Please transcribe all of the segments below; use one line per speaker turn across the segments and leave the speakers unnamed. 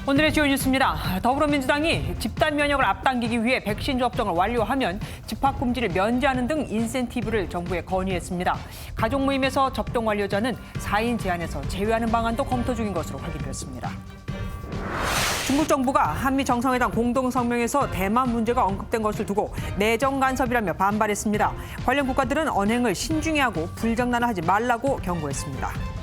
오늘의 주요 뉴스입니다. 더불어민주당이 집단 면역을 앞당기기 위해 백신 접종을 완료하면 집합 금지를 면제하는 등 인센티브를 정부에 건의했습니다. 가족 모임에서 접종 완료자는 4인 제한에서 제외하는 방안도 검토 중인 것으로 확인됐습니다. 중국 정부가 한미 정상회담 공동성명에서 대만 문제가 언급된 것을 두고 내정 간섭이라며 반발했습니다. 관련 국가들은 언행을 신중히 하고 불장난을 하지 말라고 경고했습니다.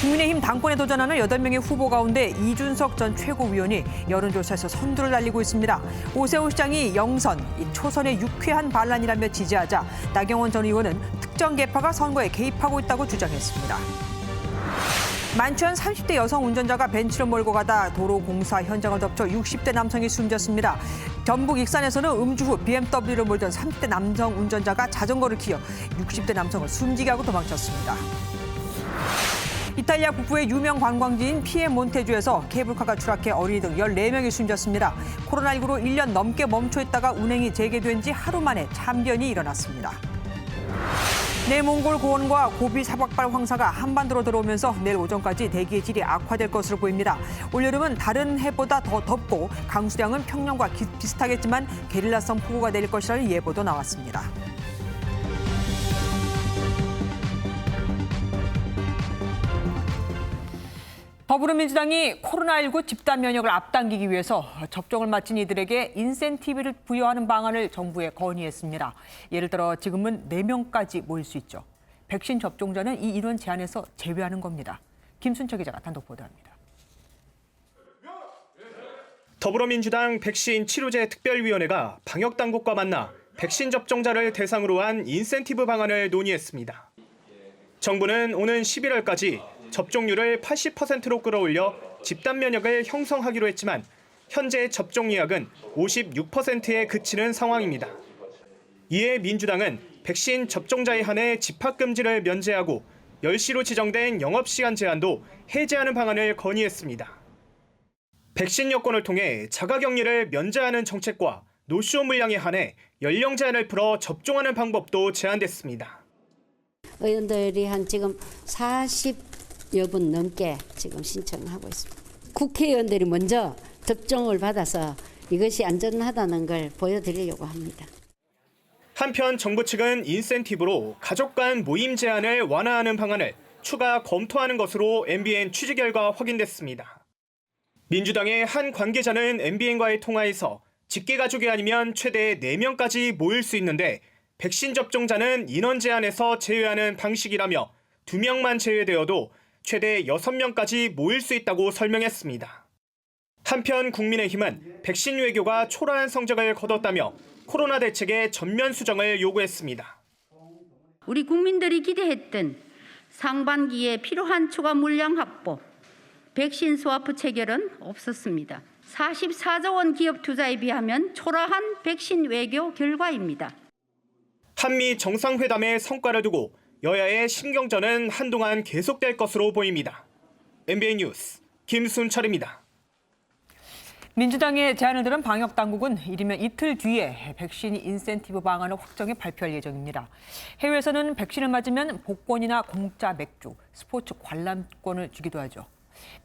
국민의힘 당권에 도전하는 8명의 후보 가운데 이준석 전 최고위원이 여론조사에서 선두를 달리고 있습니다. 오세훈 시장이 영선, 초선의 유쾌한 반란이라며 지지하자 나경원 전 의원은 특정 계파가 선거에 개입하고 있다고 주장했습니다. 만취한 30대 여성 운전자가 벤츠를 몰고 가다 도로 공사 현장을 덮쳐 60대 남성이 숨졌습니다. 전북 익산에서는 음주 후 BMW를 몰던 30대 남성 운전자가 자전거를 기어 60대 남성을 숨지게 하고 도망쳤습니다. 이탈리아 북부의 유명 관광지인 피에몬테주에서 케이블카가 추락해 어린이 등 14명이 숨졌습니다. 코로나19로 1년 넘게 멈춰있다가 운행이 재개된 지 하루 만에 참변이 일어났습니다. 내몽골 고원과 고비 사박발 황사가 한반도로 들어오면서 내일 오전까지 대기의 질이 악화될 것으로 보입니다. 올여름은 다른 해보다 더 덥고 강수량은 평년과 비슷하겠지만 게릴라성 폭우가 내릴 것이라는 예보도 나왔습니다. 더불어민주당이 코로나19 집단 면역을 앞당기기 위해서 접종을 마친 이들에게 인센티브를 부여하는 방안을 정부에 건의했습니다. 예를 들어 지금은 4명까지 모일 수 있죠. 백신 접종자는 이 인원 제한에서 제외하는 겁니다. 김순철 기자가 단독 보도합니다.
더불어민주당 백신 치료제 특별위원회가 방역당국과 만나 백신 접종자를 대상으로 한 인센티브 방안을 논의했습니다. 정부는 오는 11월까지 접종률을 80%로 끌어올려 집단 면역을 형성하기로 했지만 현재 접종 예약은 56%에 그치는 상황입니다. 이에 민주당은 백신 접종자에 한해 집합 금지를 면제하고 10시로 지정된 영업시간 제한도 해제하는 방안을 건의했습니다. 백신 여권을 통해 자가격리를 면제하는 정책과 노쇼 물량에 한해 연령 제한을 풀어 접종하는 방법도 제안됐습니다.
의원들이 한 지금 40여 분 넘게 지금 신청을 하고 있습니다. 국회의원들이 먼저 접종을 받아서 이것이 안전하다는 걸 보여드리려고 합니다.
한편 정부 측은 인센티브로 가족 간 모임 제한을 완화하는 방안을 추가 검토하는 것으로 MBN 취재 결과 확인됐습니다. 민주당의 한 관계자는 MBN과의 통화에서 직계가족이 아니면 최대 4명까지 모일 수 있는데 백신 접종자는 인원 제한에서 제외하는 방식이라며 2명만 제외되어도 최대 6명까지 모일 수 있다고 설명했습니다. 한편 국민의힘은 백신 외교가 초라한 성적을 거뒀다며 코로나 대책의 전면 수정을 요구했습니다.
우리 국민들이 기대했던 상반기에 필요한 추가 물량 확보, 백신 스와프 체결은 없었습니다. 44조 원 기업 투자에 비하면 초라한 백신 외교 결과입니다.
한미 정상회담의 성과를 두고 여야의 신경전은 한동안 계속될 것으로 보입니다. MBN 뉴스 김순철입니다.
민주당의 제안을 들은 방역당국은 이르면 이틀 뒤에 백신 인센티브 방안을 확정해 발표할 예정입니다. 해외에서는 백신을 맞으면 복권이나 공짜 맥주, 스포츠 관람권을 주기도 하죠.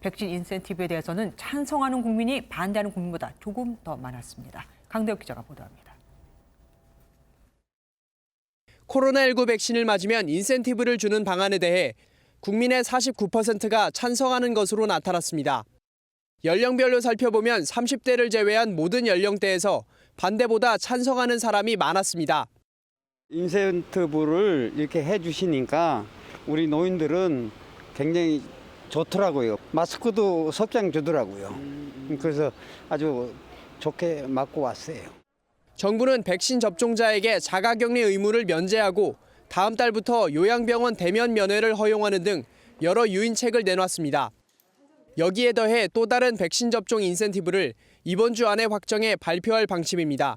백신 인센티브에 대해서는 찬성하는 국민이 반대하는 국민보다 조금 더 많았습니다. 강대혁 기자가 보도합니다.
코로나19 백신을 맞으면 인센티브를 주는 방안에 대해 국민의 49%가 찬성하는 것으로 나타났습니다. 연령별로 살펴보면 30대를 제외한 모든 연령대에서 반대보다 찬성하는 사람이 많았습니다.
인센티브를 이렇게 해주시니까 우리 노인들은 굉장히 좋더라고요. 마스크도 석장 주더라고요. 그래서 아주 좋게 맞고 왔어요.
정부는 백신 접종자에게 자가격리 의무를 면제하고 다음 달부터 요양병원 대면 면회를 허용하는 등 여러 유인책을 내놨습니다. 여기에 더해 또 다른 백신 접종 인센티브를 이번 주 안에 확정해 발표할 방침입니다.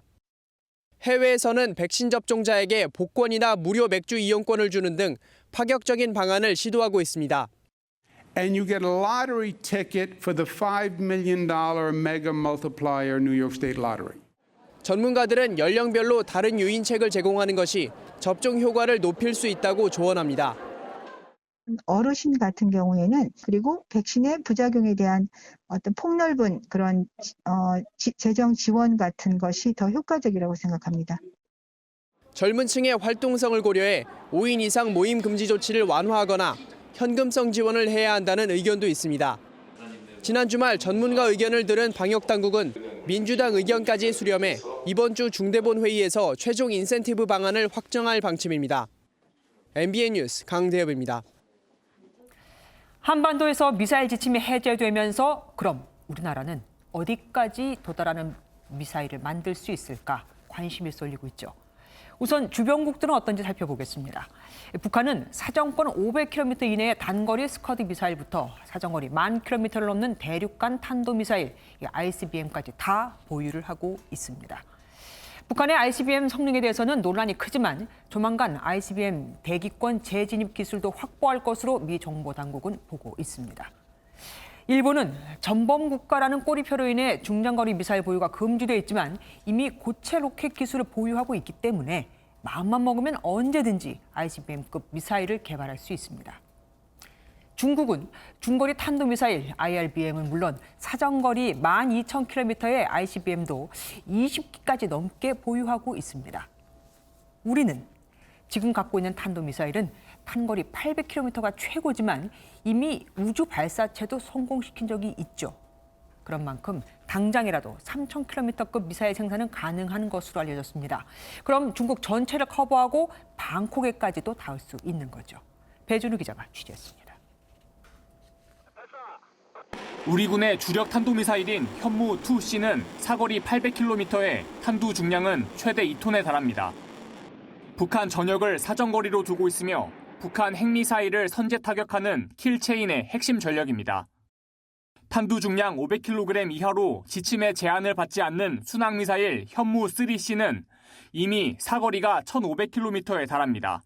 해외에서는 백신 접종자에게 복권이나 무료 맥주 이용권을 주는 등 파격적인 방안을 시도하고 있습니다.
And you get a lottery ticket for the $5 million mega multiplier New York State Lottery.
전문가들은 연령별로 다른 유인책을 제공하는 것이 접종 효과를 높일 수 있다고 조언합니다.
어르신 같은 경우에는 그리고 백신의 부작용에 대한 어떤 폭넓은 그런 재정 지원 같은 것이 더 효과적이라고 생각합니다.
젊은 층의 활동성을 고려해 5인 이상 모임 금지 조치를 완화하거나 현금성 지원을 해야 한다는 의견도 있습니다. 지난 주말 전문가 의견을 들은 방역당국은 민주당 의견까지 수렴해 이번 주 중대본 회의에서 최종 인센티브 방안을 확정할 방침입니다. MBN 뉴스 강대엽입니다.
한반도에서 미사일 지침이 해제되면서 그럼 우리나라는 어디까지 도달하는 미사일을 만들 수 있을까 관심이 쏠리고 있죠. 우선 주변국들은 어떤지 살펴보겠습니다. 북한은 사정권 500km 이내의 단거리 스커드 미사일부터 사정거리 10,000km를 넘는 대륙간 탄도미사일, ICBM까지 다 보유를 하고 있습니다. 북한의 ICBM 성능에 대해서는 논란이 크지만 조만간 ICBM 대기권 재진입 기술도 확보할 것으로 미 정보당국은 보고 있습니다. 일본은 전범 국가라는 꼬리표로 인해 중장거리 미사일 보유가 금지돼 있지만 이미 고체 로켓 기술을 보유하고 있기 때문에 마음만 먹으면 언제든지 ICBM급 미사일을 개발할 수 있습니다. 중국은 중거리 탄도미사일 IRBM은 물론 사정거리 12,000km의 ICBM도 20기까지 넘게 보유하고 있습니다. 우리는 지금 갖고 있는 탄도미사일은 탄거리 800km가 최고지만 이미 우주 발사체도 성공시킨 적이 있죠. 그런 만큼 당장이라도 3,000km급 미사일 생산은 가능한 것으로 알려졌습니다. 그럼 중국 전체를 커버하고 방콕에까지도 닿을 수 있는 거죠. 배준우 기자가 취재했습니다.
우리 군의 주력 탄도미사일인 현무-2C는 사거리 800km에 탄두 중량은 최대 2톤에 달합니다. 북한 전역을 사정거리로 두고 있으며 북한 핵미사일을 선제 타격하는 킬체인의 핵심 전력입니다. 탄두 중량 500kg 이하로 지침의 제한을 받지 않는 순항미사일 현무-3C는 이미 사거리가 1,500km에 달합니다.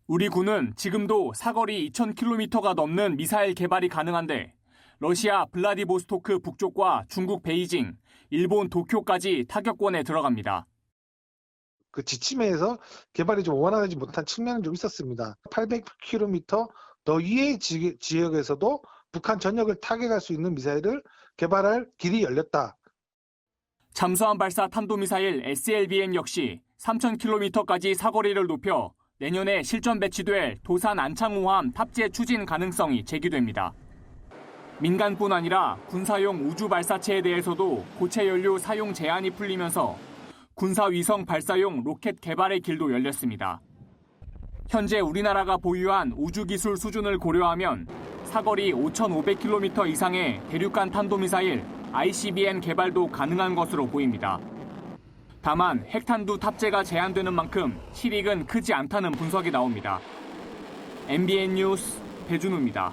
우리 군은 지금도 사거리 2,000km가 넘는 미사일 개발이 가능한데 러시아 블라디보스토크 북쪽과 중국 베이징, 일본 도쿄까지 타격권에 들어갑니다.
그 지침에서 개발이 좀 원활하지 못한 측면은 좀 있었습니다. 800km 더 위의 지역에서도 북한 전역을 타격할 수 있는 미사일을 개발할 길이 열렸다.
잠수함 발사 탄도미사일 SLBM 역시 3,000km까지 사거리를 높여 내년에 실전 배치될 도산 안창호함 탑재 추진 가능성이 제기됩니다. 민간뿐 아니라 군사용 우주 발사체에 대해서도 고체 연료 사용 제한이 풀리면서 군사위성 발사용 로켓 개발의 길도 열렸습니다. 현재 우리나라가 보유한 우주기술 수준을 고려하면 사거리 5,500km 이상의 대륙간 탄도미사일 ICBM 개발도 가능한 것으로 보입니다. 다만 핵탄두 탑재가 제한되는 만큼 실익은 크지 않다는 분석이 나옵니다. MBN 뉴스 배준우입니다.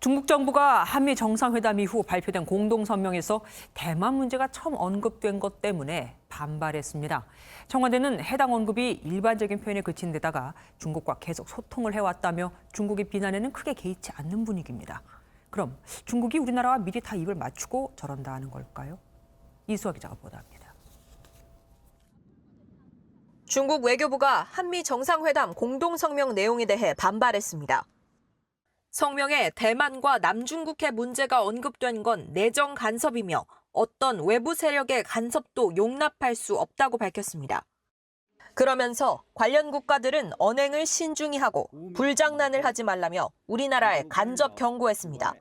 중국 정부가 한미 정상회담 이후 발표된 공동성명에서 대만 문제가 처음 언급된 것 때문에 반발했습니다. 청와대는 해당 언급이 일반적인 표현에 그친 데다가 중국과 계속 소통을 해왔다며 중국의 비난에는 크게 개의치 않는 분위기입니다. 그럼 중국이 우리나라와 미리 다 입을 맞추고 저런다 하는 걸까요? 이수아 기자가 보도합니다.
중국 외교부가 한미 정상회담 공동성명 내용에 대해 반발했습니다. 성명에 대만과 남중국해 문제가 언급된 건 내정 간섭이며 어떤 외부 세력의 간섭도 용납할 수 없다고 밝혔습니다. 그러면서 관련 국가들은 언행을 신중히 하고 불장난을 하지 말라며 우리나라에 간접 경고했습니다.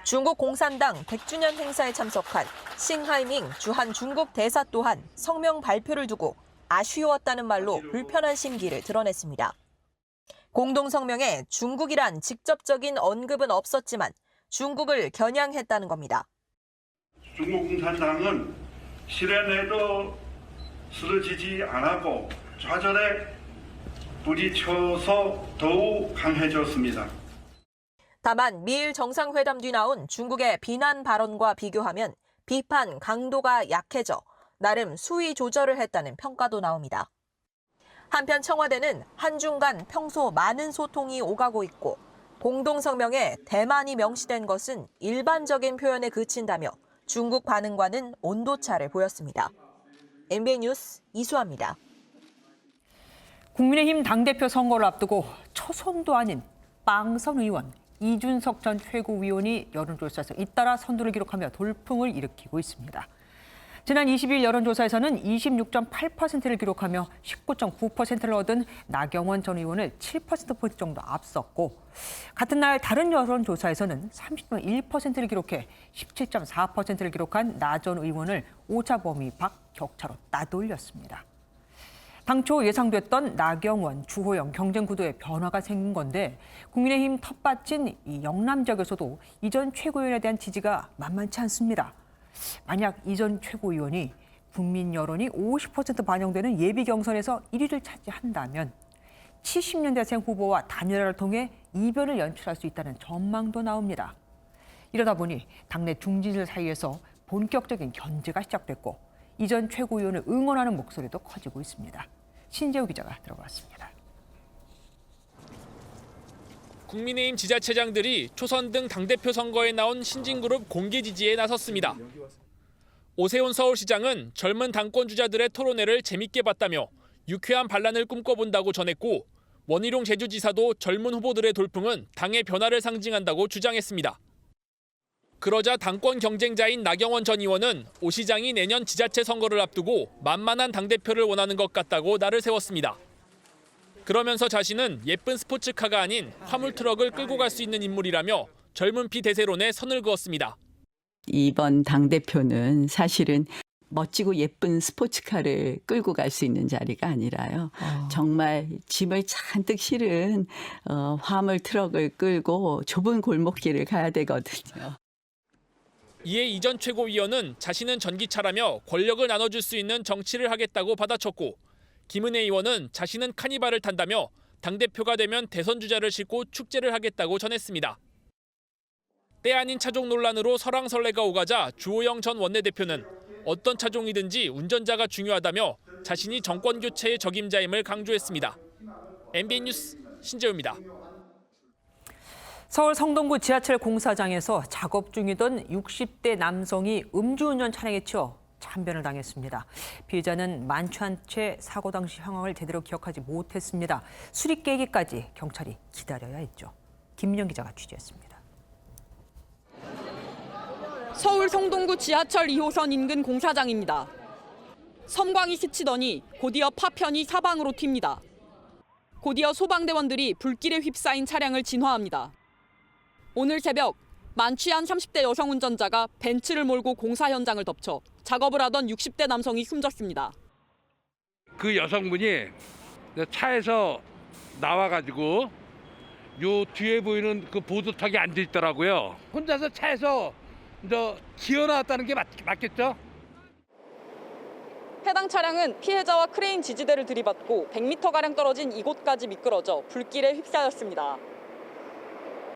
중국 공산당 100주년 행사에 참석한 싱하이밍 주한 중국 대사 또한 성명 발표를 두고 아쉬웠다는 말로 불편한 심기를 드러냈습니다. 공동성명에 중국이란 직접적인 언급은 없었지만 중국을 겨냥했다는 겁니다.
중국 공산당은 실현에도 쓰러지지 않았고 좌절에 부딪혀서 더욱 강해졌습니다.
다만 미일 정상회담 뒤 나온 중국의 비난 발언과 비교하면 비판 강도가 약해져 나름 수위 조절을 했다는 평가도 나옵니다. 한편 청와대는 한중 간 평소 많은 소통이 오가고 있고 공동성명에 대만이 명시된 것은 일반적인 표현에 그친다며 중국 반응과는 온도차를 보였습니다. MBN 뉴스 이수아입니다.
국민의힘 당대표 선거를 앞두고 초선도 아닌 빵선 의원 이준석 전 최고위원이 여론조사에서 잇따라 선두를 기록하며 돌풍을 일으키고 있습니다. 지난 20일 여론조사에서는 26.8%를 기록하며 19.9%를 얻은 나경원 전 의원을 7%포인트 정도 앞섰고 같은 날 다른 여론조사에서는 30.1%를 기록해 17.4%를 기록한 나 전 의원을 오차 범위 밖 격차로 따돌렸습니다. 당초 예상됐던 나경원, 주호영 경쟁 구도에 변화가 생긴 건데 국민의힘 텃밭인 이 영남 지역에서도 이 전 최고위원에 대한 지지가 만만치 않습니다. 만약 이 전 최고위원이 국민 여론이 50% 반영되는 예비 경선에서 1위를 차지한다면 70년대생 후보와 단일화를 통해 이변을 연출할 수 있다는 전망도 나옵니다. 이러다 보니 당내 중진들 사이에서 본격적인 견제가 시작됐고 이 전 최고위원을 응원하는 목소리도 커지고 있습니다. 신재우 기자가 들어갔습니다.
국민의힘 지자체장들이 초선 등 당대표 선거에 나온 신진그룹 공개 지지에 나섰습니다. 오세훈 서울시장은 젊은 당권 주자들의 토론회를 재밌게 봤다며 유쾌한 반란을 꿈꿔본다고 전했고 원희룡 제주지사도 젊은 후보들의 돌풍은 당의 변화를 상징한다고 주장했습니다. 그러자 당권 경쟁자인 나경원 전 의원은 오 시장이 내년 지자체 선거를 앞두고 만만한 당대표를 원하는 것 같다고 날을 세웠습니다. 그러면서 자신은 예쁜 스포츠카가 아닌 화물 트럭을 끌고 갈 수 있는 인물이라며 젊은 피 대세론에 선을 그었습니다.
이번 당대표는 사실은 멋지고 예쁜 스포츠카를 끌고 갈 수 있는 자리가 아니라요. 정말 짐을 잔뜩 실은 화물 트럭을 끌고 좁은 골목길을 가야 되거든요.
이에 이 전 최고위원은 자신은 전기차라며 권력을 나눠줄 수 있는 정치를 하겠다고 받아쳤고 김은혜 의원은 자신은 카니발을 탄다며 당대표가 되면 대선 주자를 싣고 축제를 하겠다고 전했습니다. 때 아닌 차종 논란으로 설왕설래가 오가자 주호영 전 원내대표는 어떤 차종이든지 운전자가 중요하다며 자신이 정권 교체의 적임자임을 강조했습니다. MBN 뉴스 신재우입니다.
서울 성동구 지하철 공사장에서 작업 중이던 60대 남성이 음주운전 차량에 치여 참변을 당했습니다. 피해자는 만취한 채 사고 당시 상황을 제대로 기억하지 못했습니다. 수리 깨기까지 경찰이 기다려야 했죠. 김민영 기자가 취재했습니다.
서울 성동구 지하철 2호선 인근 공사장입니다. 섬광이 스치더니 곧이어 파편이 사방으로 튑니다. 곧이어 소방대원들이 불길에 휩싸인 차량을 진화합니다. 오늘 새벽 만취한 30대 여성 운전자가 벤츠를 몰고 공사 현장을 덮쳐 작업을 하던 60대 남성이 숨졌습니다.
그 여성분이 차에서 나와가지고 요 뒤에 보이는 그 보드턱에 앉아 있더라고요. 혼자서 차에서 기어 나왔다는 게 맞겠죠?
해당 차량은 피해자와 크레인 지지대를 들이받고 100m가량 떨어진 이곳까지 미끄러져 불길에 휩싸였습니다.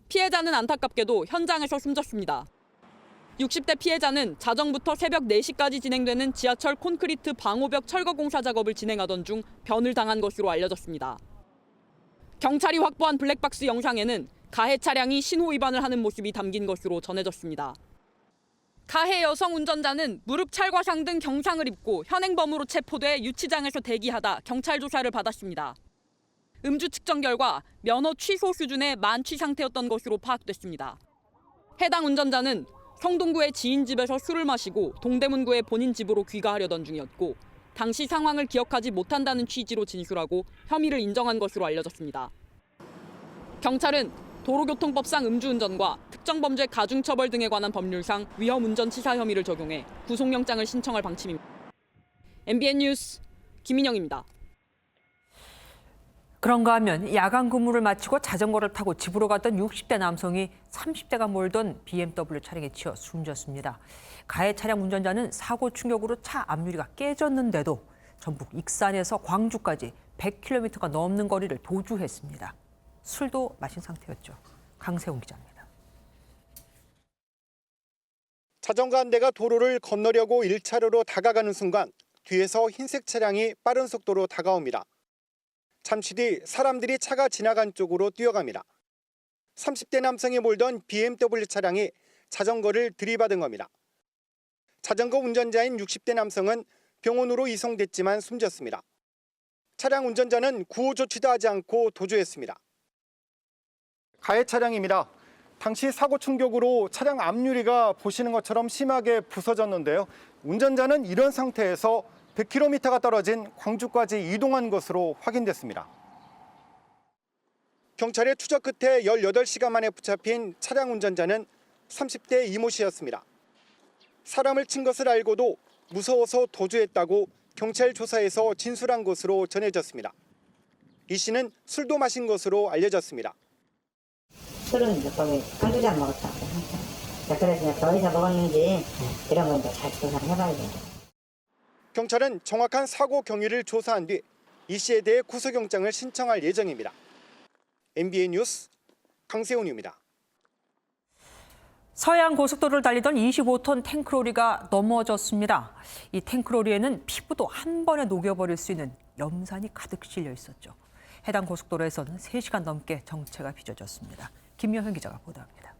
피해자는 안타깝게도 현장에서 숨졌습니다. 60대 피해자는 자정부터 새벽 4시까지 진행되는 지하철 콘크리트 방호벽 철거 공사 작업을 진행하던 중 변을 당한 것으로 알려졌습니다. 경찰이 확보한 블랙박스 영상에는 가해 차량이 신호 위반을 하는 모습이 담긴 것으로 전해졌습니다. 가해 여성 운전자는 무릎 찰과상 등 경상을 입고 현행범으로 체포돼 유치장에서 대기하다 경찰 조사를 받았습니다. 음주 측정 결과 면허 취소 수준의 만취 상태였던 것으로 파악됐습니다. 해당 운전자는 성동구의 지인 집에서 술을 마시고 동대문구의 본인 집으로 귀가하려던 중이었고 당시 상황을 기억하지 못한다는 취지로 진술하고 혐의를 인정한 것으로 알려졌습니다. 경찰은 도로교통법상 음주운전과 특정범죄 가중처벌 등에 관한 법률상 위험운전치사 혐의를 적용해 구속영장을 신청할 방침입니다. MBN 뉴스 김민영입니다.
그런가 하면 야간 근무를 마치고 자전거를 타고 집으로 갔던 60대 남성이 30대가 몰던 BMW 차량에 치여 숨졌습니다. 가해 차량 운전자는 사고 충격으로 차 앞유리가 깨졌는데도 전북 익산에서 광주까지 100km가 넘는 거리를 도주했습니다. 술도 마신 상태였죠. 강세웅 기자입니다.
자전거 한 대가 도로를 건너려고 1차로로 다가가는 순간 뒤에서 흰색 차량이 빠른 속도로 다가옵니다. 잠시 뒤 사람들이 차가 지나간 쪽으로 뛰어갑니다. 30대 남성이 몰던 BMW 차량이 자전거를 들이받은 겁니다. 자전거 운전자인 60대 남성은 병원으로 이송됐지만 숨졌습니다. 차량 운전자는 구호 조치도 하지 않고 도주했습니다. 가해 차량입니다. 당시 사고 충격으로 차량 앞유리가 보시는 것처럼 심하게 부서졌는데요. 운전자는 이런 상태에서 100km가 떨어진 광주까지 이동한 것으로 확인됐습니다. 경찰의 추적 끝에 18시간 만에 붙잡힌 차량 운전자는 30대 이모 씨였습니다. 사람을 친 것을 알고도 무서워서 도주했다고 경찰 조사에서 진술한 것으로 전해졌습니다. 이 씨는 술도 마신 것으로 알려졌습니다.
술은 거기 한두 잔 먹었다. 그래서 더 어디서 먹었는지 이런 건 잘 조사를 해봐야 돼요.
경찰은 정확한 사고 경위를 조사한 뒤 이 씨에 대해 구속영장을 신청할 예정입니다. MBN 뉴스 강세훈입니다.
서해안 고속도로를 달리던 25톤 탱크로리가 넘어졌습니다. 이 탱크로리에는 피부도 한 번에 녹여버릴 수 있는 염산이 가득 실려 있었죠. 해당 고속도로에서는 3시간 넘게 정체가 빚어졌습니다. 김여현 기자가 보도합니다.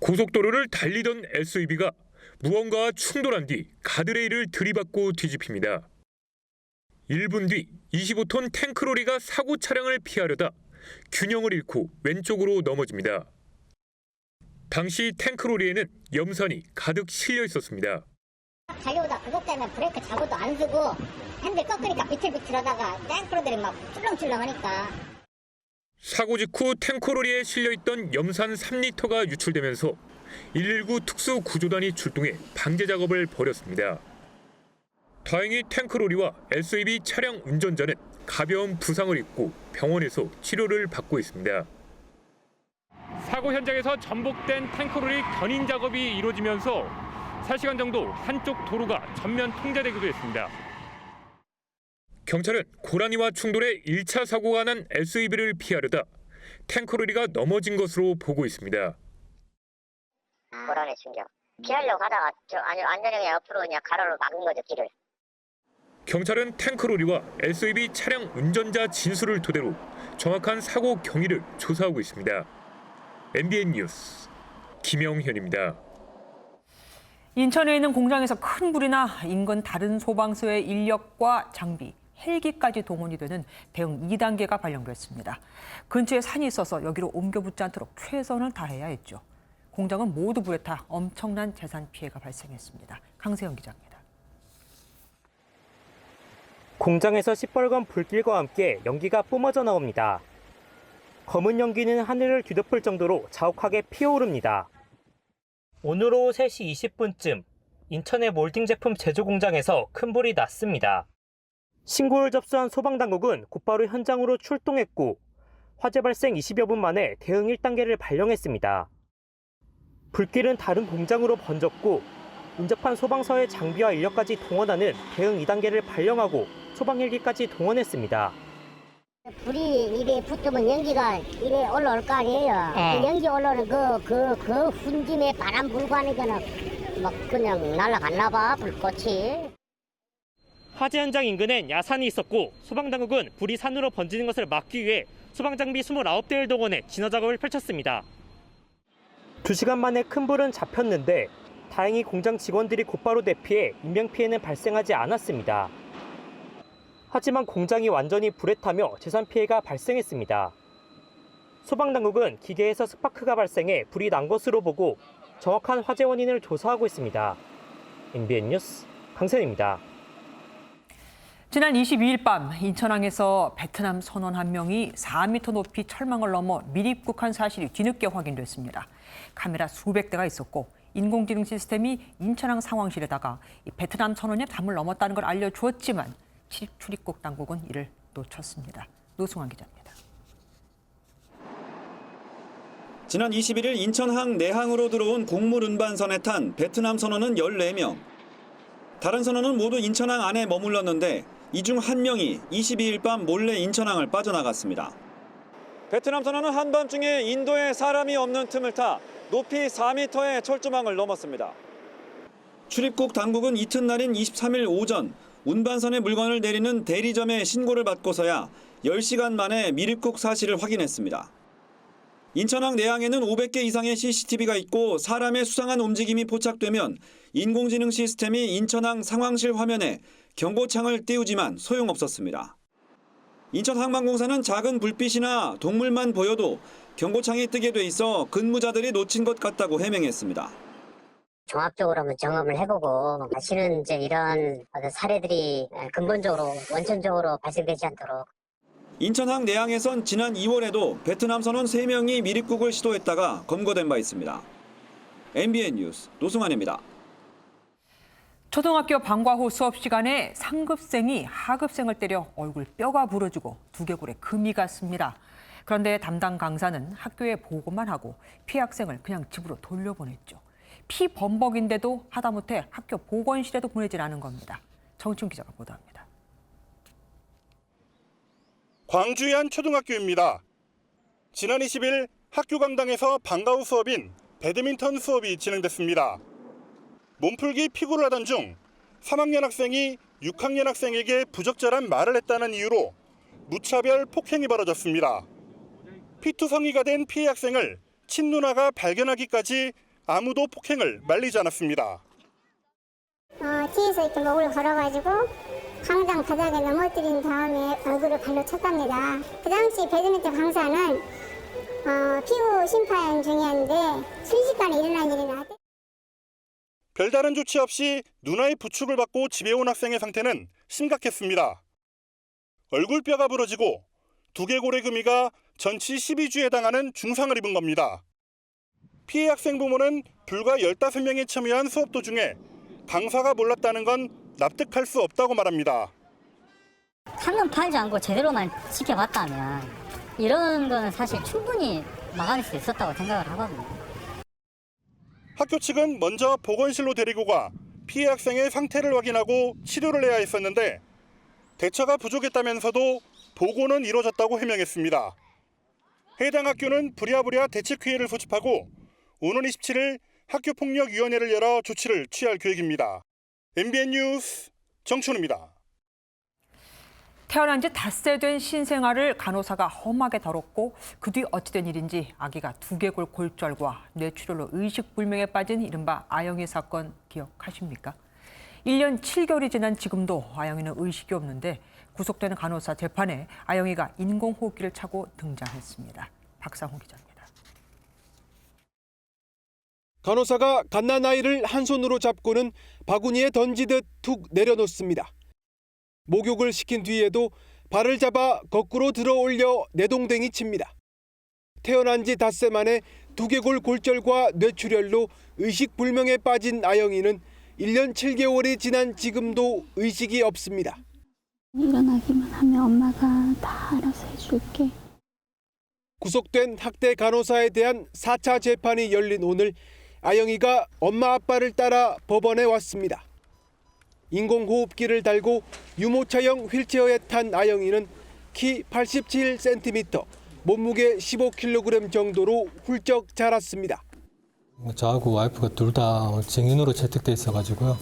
고속도로를 달리던 SUV가 무언가와 충돌한 뒤 가드레일을 들이받고 뒤집힙니다. 1분 뒤 25톤 탱크로리가 사고 차량을 피하려다 균형을 잃고 왼쪽으로 넘어집니다. 당시 탱크로리에는 염산이 가득 실려 있었습니다.
달려오다 그것 때문에 브레이크 잡고도 안 쓰고 핸들 꺾으니까 비틀비틀하다가 탱크로들이 막 출렁출렁하니까.
사고 직후 탱크로리에 실려있던 염산 3리터가 유출되면서 119 특수구조단이 출동해 방제 작업을 벌였습니다. 다행히 탱크로리와 SUV 차량 운전자는 가벼운 부상을 입고 병원에서 치료를 받고 있습니다.
사고 현장에서 전복된 탱크로리 견인 작업이 이루어지면서 3시간 정도 한쪽 도로가 전면 통제되기도 했습니다.
경찰은 고라니와 충돌해 1차 사고가 난 SUV를 피하려다 탱크로리가 넘어진 것으로 보고 있습니다.
고라니 충격. 피하려고 하다가 안전하게 옆으로 그냥 가로로 막은 거죠, 길을.
경찰은 탱크로리와 SUV 차량 운전자 진술을 토대로 정확한 사고 경위를 조사하고 있습니다. MBN 뉴스 김영현입니다.
인천에 있는 공장에서 큰 불이나 인근 다른 소방서의 인력과 장비, 헬기까지 동원이 되는 대응 2단계가 발령됐습니다. 근처에 산이 있어서 여기로 옮겨 붙지 않도록 최선을 다해야 했죠. 공장은 모두 불에 타 엄청난 재산 피해가 발생했습니다. 강세영 기자입니다.
공장에서 시뻘건 불길과 함께 연기가 뿜어져 나옵니다. 검은 연기는 하늘을 뒤덮을 정도로 자욱하게 피어오릅니다. 오늘 오후 3시 20분쯤 인천의 몰딩 제품 제조 공장에서 큰 불이 났습니다. 신고를 접수한 소방당국은 곧바로 현장으로 출동했고 화재 발생 20여 분 만에 대응 1단계를 발령했습니다. 불길은 다른 공장으로 번졌고 인접한 소방서의 장비와 인력까지 동원하는 대응 2단계를 발령하고 소방헬기까지 동원했습니다.
불이 이래 붙으면 연기가 이래 올라올 거 아니에요. 그 연기 올라오는 그 훈짐에 바람 불고 하니까는 막 그냥 날아갔나 봐, 불꽃이.
화재 현장 인근엔 야산이 있었고 소방당국은 불이 산으로 번지는 것을 막기 위해 소방장비 29대를 동원해 진화 작업을 펼쳤습니다. 2시간 만에 큰 불은 잡혔는데 다행히 공장 직원들이 곧바로 대피해 인명피해는 발생하지 않았습니다. 하지만 공장이 완전히 불에 타며 재산 피해가 발생했습니다. 소방당국은 기계에서 스파크가 발생해 불이 난 것으로 보고 정확한 화재 원인을 조사하고 있습니다. MBN 뉴스 강세현입니다.
지난 22일 밤 인천항에서 베트남 선원 한 명이 4m 높이 철망을 넘어 밀입국한 사실이 뒤늦게 확인됐습니다. 카메라 수백 대가 있었고 인공지능 시스템이 인천항 상황실에다가 이 베트남 선원이 담을 넘었다는 걸 알려주었지만 출입국 당국은 이를 놓쳤습니다. 노승환 기자입니다.
지난 21일 인천항 내항으로 들어온 곡물 운반선에 탄 베트남 선원은 14명. 다른 선원은 모두 인천항 안에 머물렀는데 이 중 한 명이 22일 밤 몰래 인천항을 빠져나갔습니다. 베트남 선원은 한밤중에 인도에 사람이 없는 틈을 타 높이 4m의 철조망을 넘었습니다. 출입국 당국은 이튿날인 23일 오전 운반선에 물건을 내리는 대리점에 신고를 받고서야 10시간 만에 밀입국 사실을 확인했습니다. 인천항 내항에는 500개 이상의 CCTV가 있고 사람의 수상한 움직임이 포착되면 인공지능 시스템이 인천항 상황실 화면에 경고창을 띄우지만 소용없었습니다. 인천항만공사는 작은 불빛이나 동물만 보여도 경고창이 뜨게 돼 있어 근무자들이 놓친 것 같다고 해명했습니다.
종합적으로 한번 점검을 해보고 다시는 이제 이런 사례들이 근본적으로 원천적으로 발생되지 않도록.
인천항 내항에선 지난 2월에도 베트남 선원 3명이 미립국을 시도했다가 검거된 바 있습니다. MBN 뉴스 노승환입니다.
초등학교 방과 후 수업 시간에 상급생이 하급생을 때려 얼굴 뼈가 부러지고 두개골에 금이 갔습니다. 그런데 담당 강사는 학교에 보고만 하고 피해 학생을 그냥 집으로 돌려보냈죠. 피범벅인데도 하다못해 학교 보건실에도 보내질 않은 겁니다. 정춘 기자가 보도합니다.
광주의 한 초등학교입니다. 지난 20일 학교 강당에서 방과 후 수업인 배드민턴 수업이 진행됐습니다. 몸풀기 피구를 하던 중 3학년 학생이 6학년 학생에게 부적절한 말을 했다는 이유로 무차별 폭행이 벌어졌습니다. 피투성이가 된 피해 학생을 친누나가 발견하기까지 아무도 폭행을 말리지 않았습니다.
뒤에서 이렇게 목을 걸어가지고 강당 바닥에 넘어뜨린 다음에 얼굴을 발로 쳤답니다. 그 당시 배드민턴 강사는 피구 심판 중이었는데 순식간에 일어난 일이나.
별다른 조치 없이 누나의 부축을 받고 집에 온 학생의 상태는 심각했습니다. 얼굴뼈가 부러지고 두개골의 금이가 전치 12주에 해당하는 중상을 입은 겁니다. 피해 학생 부모는 불과 15명이 참여한 수업 도중에 강사가 몰랐다는 건 납득할 수 없다고 말합니다.
한눈 팔지 않고 제대로만 지켜봤다면 이런 건 사실 충분히 막아낼 수 있었다고 생각을 하거든요.
학교 측은 먼저 보건실로 데리고 가 피해 학생의 상태를 확인하고 치료를 해야 했었는데 대처가 부족했다면서도 보고는 이뤄졌다고 해명했습니다. 해당 학교는 부랴부랴 대책회의를 소집하고 오는 27일 학교폭력위원회를 열어 조치를 취할 계획입니다. MBN 뉴스 정춘우입니다.
태어난 지 닷새 된 신생아를 간호사가 험하게 다뤘고 그 뒤 어찌된 일인지 아기가 두개골 골절과 뇌출혈로 의식불명에 빠진 이른바 아영이 사건 기억하십니까? 1년 7개월이 지난 지금도 아영이는 의식이 없는데 구속되는 간호사 재판에 아영이가 인공호흡기를 차고 등장했습니다. 박상호 기자입니다.
간호사가 갓난아이를 한 손으로 잡고는 바구니에 던지듯 툭 내려놓습니다. 목욕을 시킨 뒤에도 발을 잡아 거꾸로 들어 올려 내동댕이 칩니다. 태어난 지 닷새 만에 두개골 골절과 뇌출혈로 의식불명에 빠진 아영이는 1년 7개월이 지난 지금도 의식이 없습니다.
일어나기만 하면 엄마가 다 알아서 해줄게.
구속된 학대 간호사에 대한 4차 재판이 열린 오늘 아영이가 엄마 아빠를 따라 법원에 왔습니다. 인공호흡기를 달고 유모차형 휠체어에 탄 아영이는 키 87cm, 몸무게 15kg 정도로 훌쩍 자랐습니다.
저하고 와이프가 둘 다 증인으로 채택돼 있어가지고요.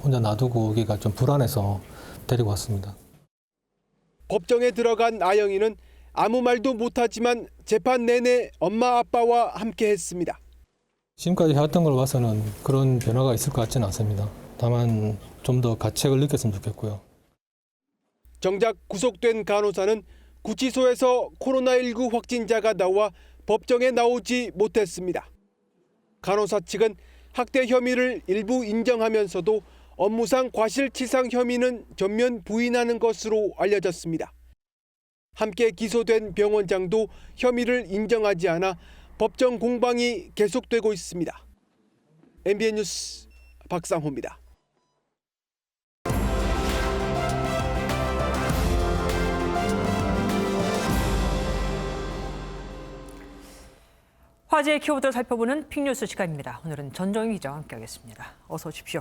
혼자 놔두고 오기가 좀 불안해서 데리고 왔습니다.
법정에 들어간 아영이는 아무 말도 못하지만 재판 내내 엄마 아빠와 함께했습니다.
지금까지 해왔던 걸 봐서는 그런 변화가 있을 것 같지는 않습니다. 다만 좀 더 가책을 느꼈으면 좋겠고요.
정작 구속된 간호사는 구치소에서 코로나19 확진자가 나와 법정에 나오지 못했습니다. 간호사 측은 학대 혐의를 일부 인정하면서도 업무상 과실치상 혐의는 전면 부인하는 것으로 알려졌습니다. 함께 기소된 병원장도 혐의를 인정하지 않아 법정 공방이 계속되고 있습니다. MBN 뉴스 박상호입니다.
화제의 키워드를 살펴보는 픽뉴스 시간입니다. 오늘은 전정희 기자와 함께하겠습니다. 어서 오십시오.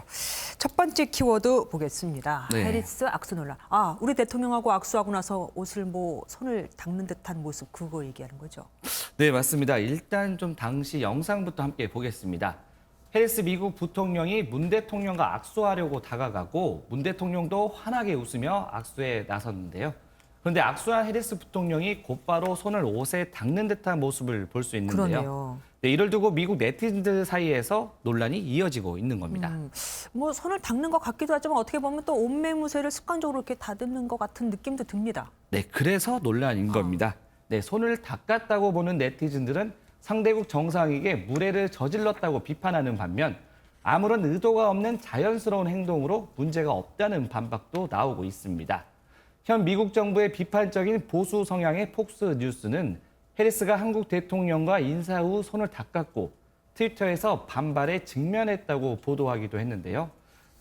첫 번째 키워드 보겠습니다.
네.
해리스 악수 논란. 우리 대통령하고 악수하고 나서 옷을 손을 닦는 듯한 모습, 그거 얘기하는 거죠?
네, 맞습니다. 일단 좀 당시 영상부터 함께 보겠습니다. 해리스 미국 부통령이 문 대통령과 악수하려고 다가가고 문 대통령도 환하게 웃으며 악수에 나섰는데요. 그런데 악수한 해리스 부통령이 곧바로 손을 옷에 닦는 듯한 모습을 볼 수 있는데요.
그러네요.
네, 이를 두고 미국 네티즌들 사이에서 논란이 이어지고 있는 겁니다.
뭐 손을 닦는 것 같기도 하지만 어떻게 보면 또 옷매무새를 습관적으로 이렇게 다듬는 것 같은 느낌도 듭니다.
네, 그래서 논란인 겁니다. 네, 손을 닦았다고 보는 네티즌들은 상대국 정상에게 무례를 저질렀다고 비판하는 반면 아무런 의도가 없는 자연스러운 행동으로 문제가 없다는 반박도 나오고 있습니다. 현 미국 정부의 비판적인 보수 성향의 폭스 뉴스는 해리스가 한국 대통령과 인사 후 손을 닦았고 트위터에서 반발에 직면했다고 보도하기도 했는데요.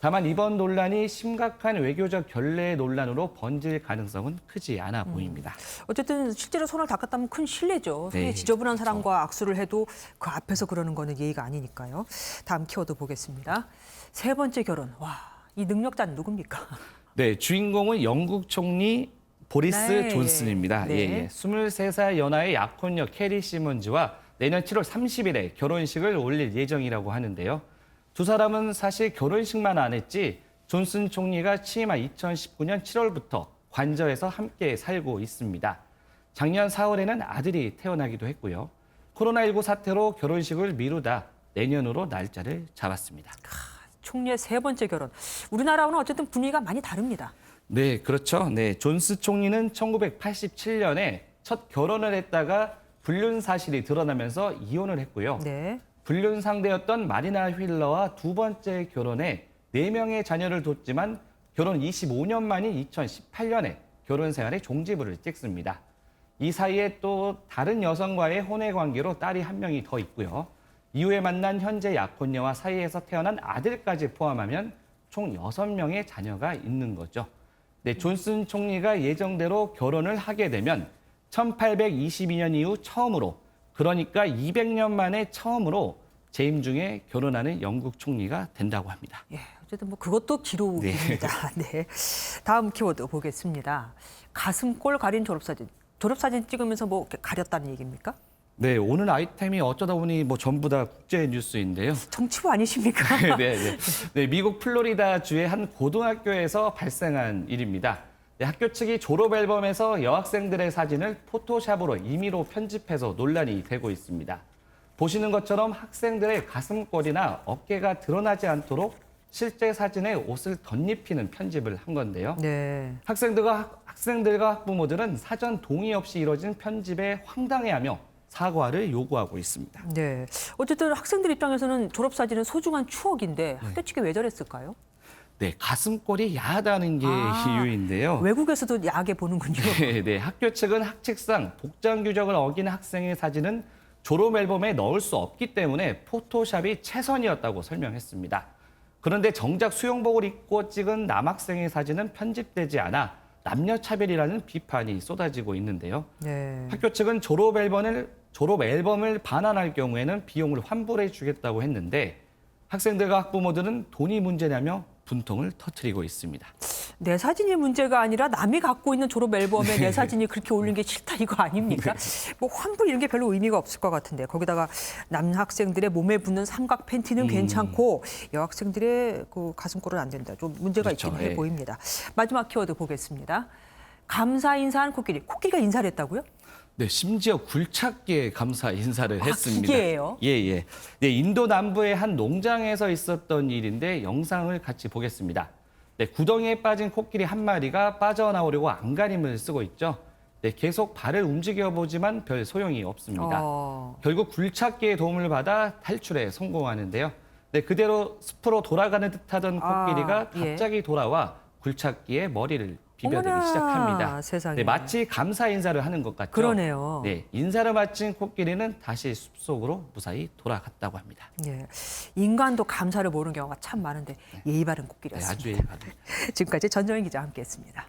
다만 이번 논란이 심각한 외교적 결례 논란으로 번질 가능성은 크지 않아 보입니다.
어쨌든 실제로 손을 닦았다면 큰 신뢰죠. 손이
네,
지저분한 사람과 악수를 해도 그 앞에서 그러는 거는 예의가 아니니까요. 다음 키워드 보겠습니다. 세 번째 결혼. 와, 이 능력자는 누굽니까?
네, 주인공은 영국 총리 보리스
네.
존슨입니다.
네.
예. 23살 연하의 약혼녀 캐리 시먼즈와 내년 7월 30일에 결혼식을 올릴 예정이라고 하는데요. 두 사람은 사실 결혼식만 안 했지 존슨 총리가 취임한 2019년 7월부터 관저에서 함께 살고 있습니다. 작년 4월에는 아들이 태어나기도 했고요. 코로나19 사태로 결혼식을 미루다 내년으로 날짜를 잡았습니다.
총리의 세 번째 결혼. 우리나라와는 어쨌든 분위기가 많이 다릅니다.
네, 그렇죠. 네, 존스 총리는 1987년에 첫 결혼을 했다가 불륜 사실이 드러나면서 이혼을 했고요.
네.
불륜 상대였던 마리나 휠러와 두 번째 결혼에 4명의 자녀를 뒀지만 결혼 25년 만인 2018년에 결혼 생활의 종지부를 찍습니다. 이 사이에 또 다른 여성과의 혼외 관계로 딸이 한 명이 더 있고요. 이후에 만난 현재 약혼녀와 사이에서 태어난 아들까지 포함하면 총 6명의 자녀가 있는 거죠. 네, 존슨 총리가 예정대로 결혼을 하게 되면 1822년 이후 처음으로, 그러니까 200년 만에 처음으로 재임 중에 결혼하는 영국 총리가 된다고 합니다.
예, 어쨌든 뭐 그것도 기록입니다. 네. 다음 키워드 보겠습니다. 가슴골 가린 졸업사진. 졸업사진 찍으면서 뭐 이렇게 가렸다는 얘기입니까?
네, 오늘 아이템이 어쩌다 보니 뭐 전부 다 국제 뉴스인데요.
정치부 아니십니까?
네, 미국 플로리다 주의 한 고등학교에서 발생한 일입니다. 네, 학교 측이 졸업 앨범에서 여학생들의 사진을 포토샵으로 임의로 편집해서 논란이 되고 있습니다. 보시는 것처럼 학생들의 가슴골이나 어깨가 드러나지 않도록 실제 사진에 옷을 덧입히는 편집을 한 건데요.
네.
학생들과 학부모들은 사전 동의 없이 이뤄진 편집에 황당해하며 사과를 요구하고 있습니다.
네. 어쨌든 학생들 입장에서는 졸업사진은 소중한 추억인데 학교 측이 왜 저랬을까요?
네, 가슴골이 야하다는 게 이유인데요.
외국에서도 야하게 보는군요.
네, 학교 측은 학칙상 복장 규정을 어긴 학생의 사진은 졸업 앨범에 넣을 수 없기 때문에 포토샵이 최선이었다고 설명했습니다. 그런데 정작 수영복을 입고 찍은 남학생의 사진은 편집되지 않아 남녀차별이라는 비판이 쏟아지고 있는데요.
네.
학교 측은 졸업 앨범을 반환할 경우에는 비용을 환불해 주겠다고 했는데 학생들과 학부모들은 돈이 문제냐며 분통을 터뜨리고 있습니다.
내 사진이 문제가 아니라 남이 갖고 있는 졸업 앨범에 내 사진이 그렇게 올린 게 싫다 이거 아닙니까? 뭐 환불 이런 게 별로 의미가 없을 것 같은데 거기다가 남학생들의 몸에 붙는 삼각 팬티는 괜찮고 여학생들의 그 가슴골은 안 된다. 좀 문제가
그렇죠.
있긴 해 보입니다. 마지막 키워드 보겠습니다. 감사 인사한 코끼리. 코끼리가 인사를 했다고요?
네, 심지어 굴착기에 감사 인사를 했습니다.
기계예요?
예. 네, 인도 남부의 한 농장에서 있었던 일인데 영상을 같이 보겠습니다. 네, 구덩이에 빠진 코끼리 한 마리가 빠져나오려고 안간힘을 쓰고 있죠. 네, 계속 발을 움직여 보지만 별 소용이 없습니다. 결국 굴착기의 도움을 받아 탈출에 성공하는데요. 네, 그대로 숲으로 돌아가는 듯하던 코끼리가 갑자기 돌아와 굴착기에 머리를 비벼대기
어머나,
시작합니다.
세상에.
네, 마치 감사 인사를 하는 것 같죠.
그러네요.
네, 인사를 마친 코끼리는 다시 숲속으로 무사히 돌아갔다고 합니다.
예, 인간도 감사를 모르는 경우가 참 많은데 예의 바른 코끼리였습니다.
네, 아주 예의 바른.
지금까지 전정희 기자와 함께했습니다.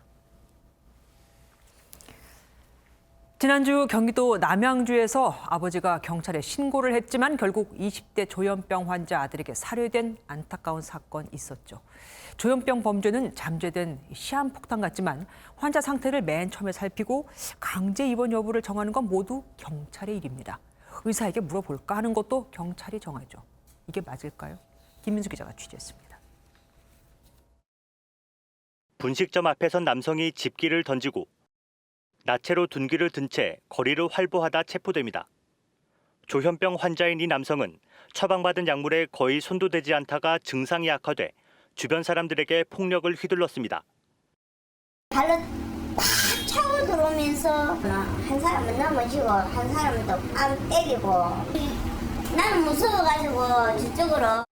지난주 경기도 남양주에서 아버지가 경찰에 신고를 했지만 결국 20대 조현병 환자 아들에게 살해된 안타까운 사건이 있었죠. 조현병 범죄는 잠재된 시한폭탄 같지만 환자 상태를 맨 처음에 살피고 강제 입원 여부를 정하는 건 모두 경찰의 일입니다. 의사에게 물어볼까 하는 것도 경찰이 정하죠. 이게 맞을까요? 김민수 기자가 취재했습니다.
분식점 앞에 선 남성이 집기를 던지고 나체로 둔기를 든 채 거리를 활보하다 체포됩니다. 조현병 환자인 이 남성은 처방받은 약물에 거의 손도 대지 않다가 증상이 악화돼 주변 사람들에게 폭력을 휘둘렀습니다.
발로 팍 차고 들어오면서 한 사람은 넘어지고 한 사람은 또 뺨 때리고 나는 무서워가지고 저쪽으로.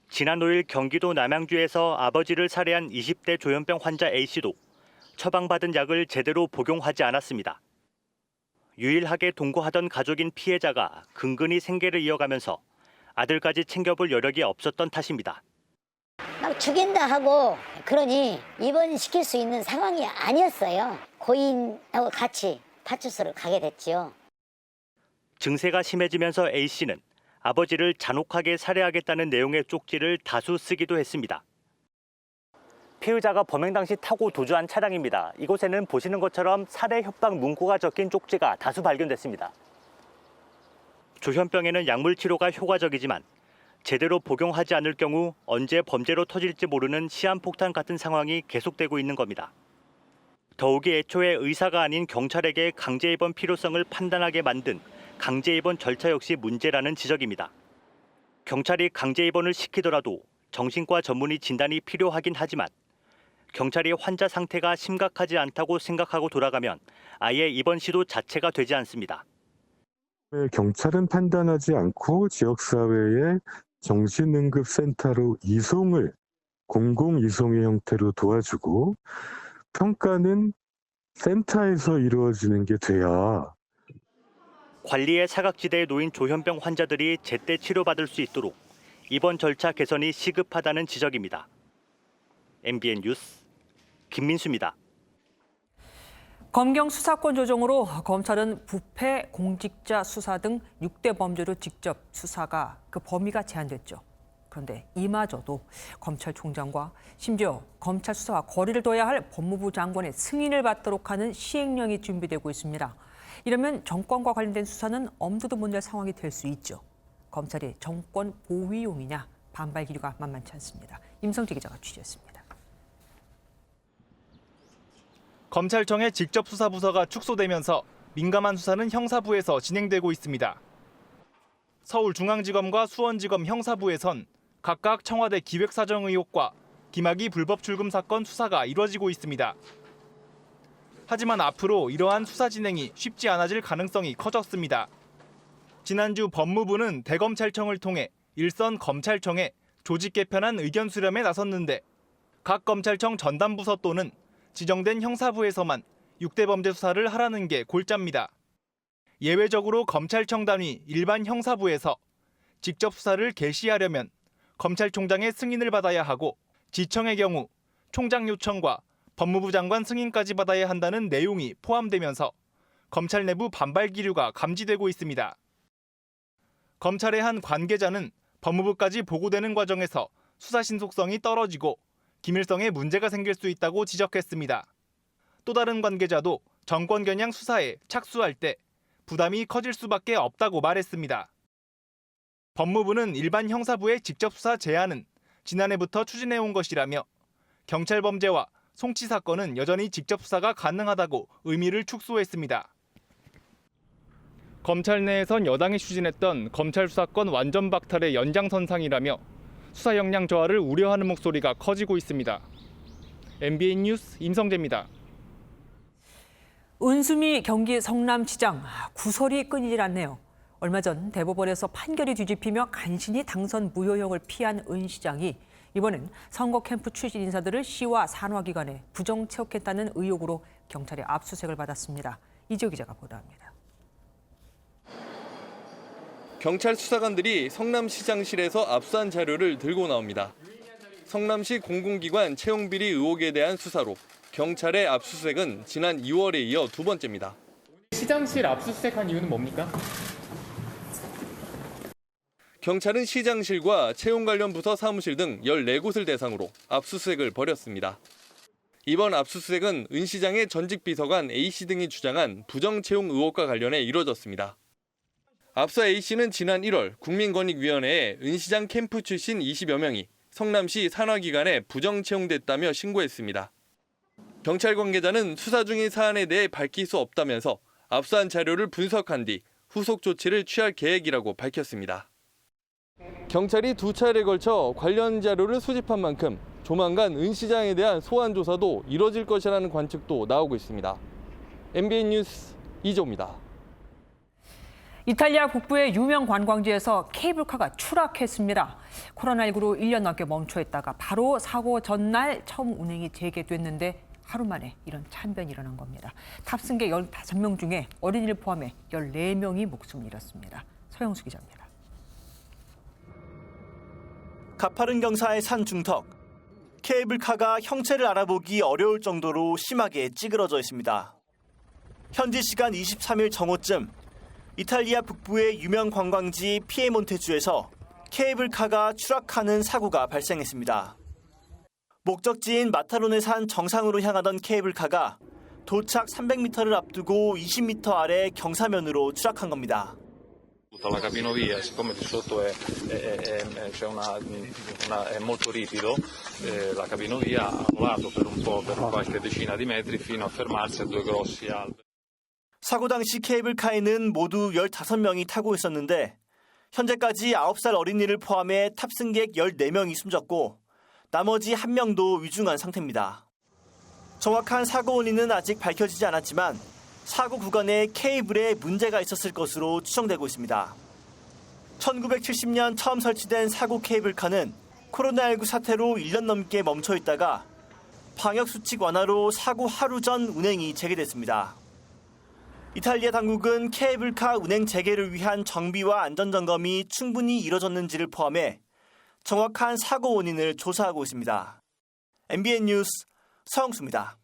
지난 5일 경기도 남양주에서 아버지를 살해한 20대 조현병 환자 A씨도 처방받은 약을 제대로 복용하지 않았습니다. 유일하게 동거하던 가족인 피해자가 근근히 생계를 이어가면서 아들까지 챙겨볼 여력이 없었던 탓입니다.
막 죽인다 하고 그러니 입원시킬 수 있는 상황이 아니었어요. 고인하고 같이 파출소를 가게 됐지요.
증세가 심해지면서 A씨는 아버지를 잔혹하게 살해하겠다는 내용의 쪽지를 다수 쓰기도 했습니다. 피의자가 범행 당시 타고 도주한 차량입니다. 이곳에는 보시는 것처럼 살해 협박 문구가 적힌 쪽지가 다수 발견됐습니다. 조현병에는 약물 치료가 효과적이지만 제대로 복용하지 않을 경우 언제 범죄로 터질지 모르는 시한폭탄 같은 상황이 계속되고 있는 겁니다. 더욱이 애초에 의사가 아닌 경찰에게 강제 입원 필요성을 판단하게 만든 강제 입원 절차 역시 문제라는 지적입니다. 경찰이 강제 입원을 시키더라도 정신과 전문의 진단이 필요하긴 하지만 경찰이 환자 상태가 심각하지 않다고 생각하고 돌아가면 아예 입원 시도 자체가 되지 않습니다.
경찰은 판단하지 않고 지역사회의 정신응급센터로 이송을 공공이송의 형태로 도와주고 평가는 센터에서 이루어지는 게 돼야.
관리의 사각지대에 놓인 조현병 환자들이 제때 치료받을 수 있도록 입원 절차 개선이 시급하다는 지적입니다. MBN 뉴스 김민수입니다.
검경 수사권 조정으로 검찰은 부패, 공직자 수사 등 6대 범죄로 직접 수사가 그 범위가 제한됐죠. 그런데 이마저도 검찰총장과 심지어 검찰 수사와 거리를 둬야 할 법무부 장관의 승인을 받도록 하는 시행령이 준비되고 있습니다. 이러면 정권과 관련된 수사는 엄두도 못 낼 상황이 될 수 있죠. 검찰이 정권 보위용이냐 반발 기류가 만만치 않습니다. 임성재 기자가 취재했습니다.
검찰청의 직접 수사 부서가 축소되면서 민감한 수사는 형사부에서 진행되고 있습니다. 서울중앙지검과 수원지검 형사부에선 각각 청와대 기획사정 의혹과 김학의 불법 출금 사건 수사가 이뤄지고 있습니다. 하지만 앞으로 이러한 수사 진행이 쉽지 않아질 가능성이 커졌습니다. 지난주 법무부는 대검찰청을 통해 일선 검찰청에 조직 개편안 의견 수렴에 나섰는데 각 검찰청 전담부서 또는 지정된 형사부에서만 6대 범죄 수사를 하라는 게 골자입니다. 예외적으로 검찰청 단위 일반 형사부에서 직접 수사를 개시하려면 검찰총장의 승인을 받아야 하고 지청의 경우 총장 요청과 법무부 장관 승인까지 받아야 한다는 내용이 포함되면서 검찰 내부 반발 기류가 감지되고 있습니다. 검찰의 한 관계자는 법무부까지 보고되는 과정에서 수사 신속성이 떨어지고 기밀성에 문제가 생길 수 있다고 지적했습니다. 또 다른 관계자도 정권 겨냥 수사에 착수할 때 부담이 커질 수밖에 없다고 말했습니다. 법무부는 일반 형사부의 직접 수사 제한은 지난해부터 추진해온 것이라며 경찰 범죄와 송치 사건은 여전히 직접 수사가 가능하다고 의미를 축소했습니다. 검찰 내에선 여당이 추진했던 검찰 수사권 완전 박탈의 연장선상이라며 수사 역량 저하를 우려하는 목소리가 커지고 있습니다. MBN 뉴스 임성재입니다.
은수미 경기 성남시장 구설이 끊이질 않네요. 얼마 전 대법원에서 판결이 뒤집히며 간신히 당선 무효형을 피한 은 시장이 이번엔 선거 캠프 출신 인사들을 시와 산하기관에 부정 채용했다는 의혹으로 경찰의 압수수색을 받았습니다. 이지호 기자가 보도합니다.
경찰 수사관들이 성남시장실에서 압수한 자료를 들고 나옵니다. 성남시 공공기관 채용비리 의혹에 대한 수사로 경찰의 압수수색은 지난 2월에 이어 두 번째입니다.
시장실 압수수색한 이유는 뭡니까?
경찰은 시장실과 채용 관련 부서 사무실 등 14곳을 대상으로 압수수색을 벌였습니다. 이번 압수수색은 은 시장의 전직 비서관 A씨 등이 주장한 부정 채용 의혹과 관련해 이뤄졌습니다. 앞서 A씨는 지난 1월 국민권익위원회에 은 시장 캠프 출신 20여 명이 성남시 산하기관에 부정 채용됐다며 신고했습니다. 경찰 관계자는 수사 중인 사안에 대해 밝힐 수 없다면서 압수한 자료를 분석한 뒤 후속 조치를 취할 계획이라고 밝혔습니다. 경찰이 2차례에 걸쳐 관련 자료를 수집한 만큼 조만간 은 시장에 대한 소환 조사도 이뤄질 것이라는 관측도 나오고 있습니다. MBN 뉴스 이조입니다.
이탈리아 북부의 유명 관광지에서 케이블카가 추락했습니다. 코로나19로 1년 넘게 멈춰있다가 바로 사고 전날 처음 운행이 재개됐는데 하루 만에 이런 참변이 일어난 겁니다. 탑승객 15명 중에 어린이를 포함해 14명이 목숨을 잃었습니다. 서영수 기자입니다.
가파른 경사의 산 중턱. 케이블카가 형체를 알아보기 어려울 정도로 심하게 찌그러져 있습니다. 현지 시간 23일 정오쯤 이탈리아 북부의 유명 관광지 피에몬테주에서 케이블카가 추락하는 사고가 발생했습니다. 목적지인 마타로네 산 정상으로 향하던 케이블카가 도착 300m를 앞두고 20m 아래 경사면으로 추락한 겁니다.
La capinovia, siccome di sotto è molto ripido, la capinovia ha volato per un po', per qualche decina di metri fino a fermarsi a due grossi alberi.
사고 당시 케이블카에는 모두 15명이 타고 있었는데 현재까지 9살 어린이를 포함해 탑승객 14명이 숨졌고 나머지 1명도 위중한 상태입니다. 정확한 사고 원인은 아직 밝혀지지 않았지만 사고 구간에 케이블에 문제가 있었을 것으로 추정되고 있습니다. 1970년 처음 설치된 사고 케이블카는 코로나19 사태로 1년 넘게 멈춰 있다가 방역수칙 완화로 사고 하루 전 운행이 재개됐습니다. 이탈리아 당국은 케이블카 운행 재개를 위한 정비와 안전점검이 충분히 이뤄졌는지를 포함해 정확한 사고 원인을 조사하고 있습니다. MBN 뉴스 서영수입니다.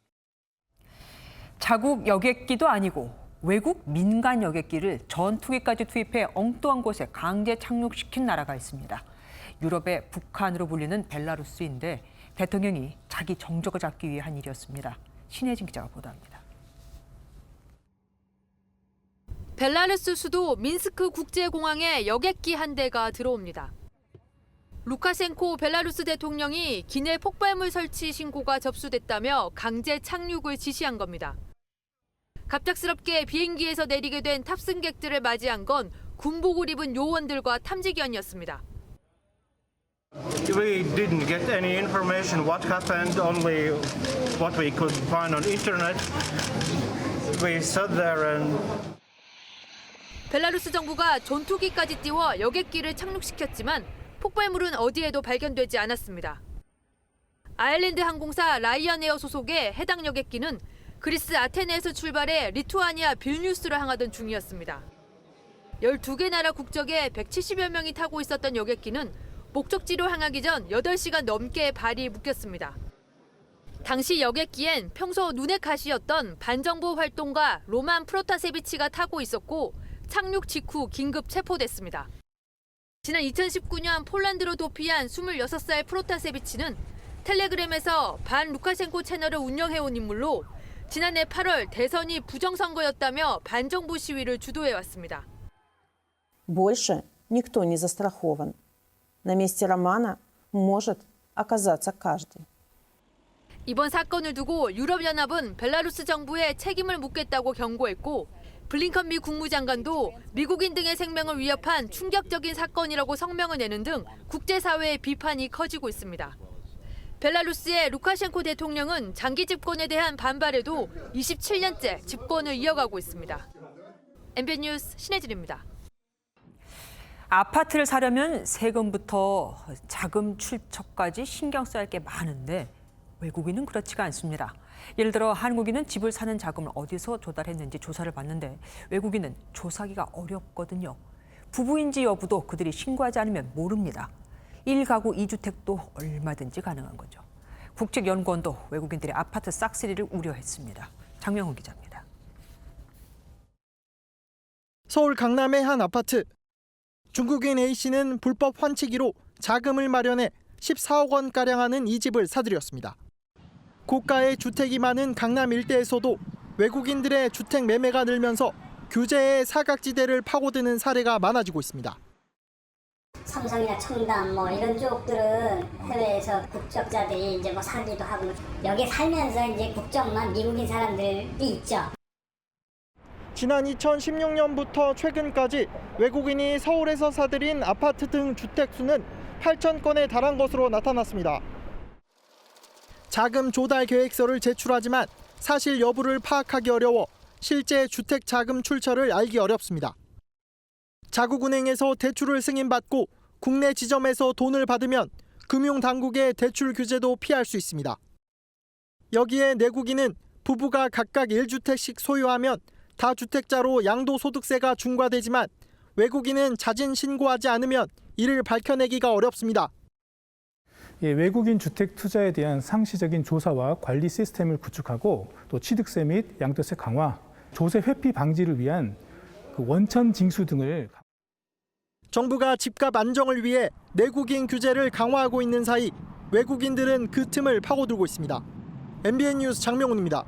자국 여객기도 아니고 외국 민간 여객기를 전투기까지 투입해 엉뚱한 곳에 강제 착륙시킨 나라가 있습니다. 유럽의 북한으로 불리는 벨라루스인데 대통령이 자기 정적을 잡기 위해 한 일이었습니다. 신혜진 기자가 보도합니다.
벨라루스 수도 민스크 국제공항에 여객기 한 대가 들어옵니다. 루카셴코 벨라루스 대통령이 기내 폭발물 설치 신고가 접수됐다며 강제 착륙을 지시한 겁니다. 갑작스럽게 비행기에서 내리게 된 탑승객들을 맞이한 건 군복을 입은 요원들과 탐지견이었습니다.
We didn't get any information what happened, only what we could find on internet. We sat there and
벨라루스 정부가 전투기까지 띄워 여객기를 착륙시켰지만 폭발물은 어디에도 발견되지 않았습니다. 아일랜드 항공사 라이언에어 소속의 해당 여객기는 그리스 아테네에서 출발해 리투아니아 빌뉴스로 향하던 중이었습니다. 12개 나라 국적의 170여 명이 타고 있었던 여객기는 목적지로 향하기 전 8시간 넘게 발이 묶였습니다. 당시 여객기엔 평소 눈의 가시였던 반정부 활동가 로만 프로타세비치가 타고 있었고 착륙 직후 긴급 체포됐습니다. 지난 2019년 폴란드로 도피한 26살 프로타세비치는 텔레그램에서 반 루카셴코 채널을 운영해온 인물로 지난해 8월 대선이 부정선거였다며 반정부 시위를 주도해왔습니다.
Больше никто не застрахован. На месте Романа может оказаться каждый.
이번 사건을 두고 유럽연합은 벨라루스 정부에 책임을 묻겠다고 경고했고 블링컨 미 국무장관도 미국인 등의 생명을 위협한 충격적인 사건이라고 성명을 내는 등 국제사회의 비판이 커지고 있습니다. 벨라루스의 루카셴코 대통령은 장기 집권에 대한 반발에도 27년째 집권을 이어가고 있습니다. MBN 뉴스 신혜진입니다.
아파트를 사려면 세금부터 자금 출처까지 신경 써야 할 게 많은데 외국인은 그렇지가 않습니다. 예를 들어 한국인은 집을 사는 자금을 어디서 조달했는지 조사를 받는데 외국인은 조사하기가 어렵거든요. 부부인지 여부도 그들이 신고하지 않으면 모릅니다. 1가구 2주택도 얼마든지 가능한 거죠. 국책연구원도 외국인들의 아파트 싹쓸이를 우려했습니다. 장명훈 기자입니다.
서울 강남의 한 아파트. 중국인 A씨는 불법 환치기로 자금을 마련해 14억 원가량 하는 이 집을 사들였습니다. 고가의 주택이 많은 강남 일대에서도 외국인들의 주택 매매가 늘면서 규제의 사각지대를 파고드는 사례가 많아지고 있습니다.
삼성이나 청담 뭐 이런 쪽들은 해외에서 국적자들이 이제 뭐 살기도 하고 여기 살면서 이제 국적만 미국인 사람들이 있죠.
지난 2016년부터 최근까지 외국인이 서울에서 사들인 아파트 등 주택 수는 8,000건에 달한 것으로 나타났습니다. 자금 조달 계획서를 제출하지만 사실 여부를 파악하기 어려워 실제 주택 자금 출처를 알기 어렵습니다. 자국은행에서 대출을 승인받고 국내 지점에서 돈을 받으면 금융당국의 대출 규제도 피할 수 있습니다. 여기에 내국인은 부부가 각각 1주택씩 소유하면 다주택자로 양도소득세가 중과되지만 외국인은 자진 신고하지 않으면 이를 밝혀내기가 어렵습니다.
외국인 주택 투자에 대한 상시적인 조사와 관리 시스템을 구축하고 또 취득세 및 양도세 강화, 조세 회피 방지를 위한 원천 징수 등을
정부가 집값 안정을 위해 내국인 규제를 강화하고 있는 사이 외국인들은 그 틈을 파고들고 있습니다. MBN 뉴스 장명훈입니다.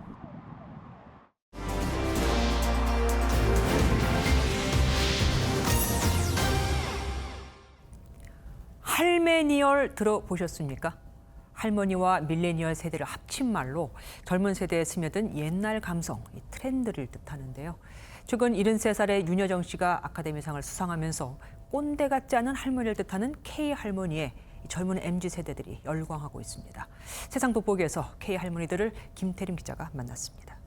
할메니얼 들어보셨습니까? 할머니와 밀레니얼 세대를 합친 말로 젊은 세대에 스며든 옛날 감성, 이 트렌드를 뜻하는데요. 최근 73살의 윤여정 씨가 아카데미상을 수상하면서 꼰대 같지 않은 할머니를 뜻하는 K할머니에 젊은 MZ세대들이 열광하고 있습니다. 세상 돋보기에서 K할머니들을 김태림 기자가 만났습니다.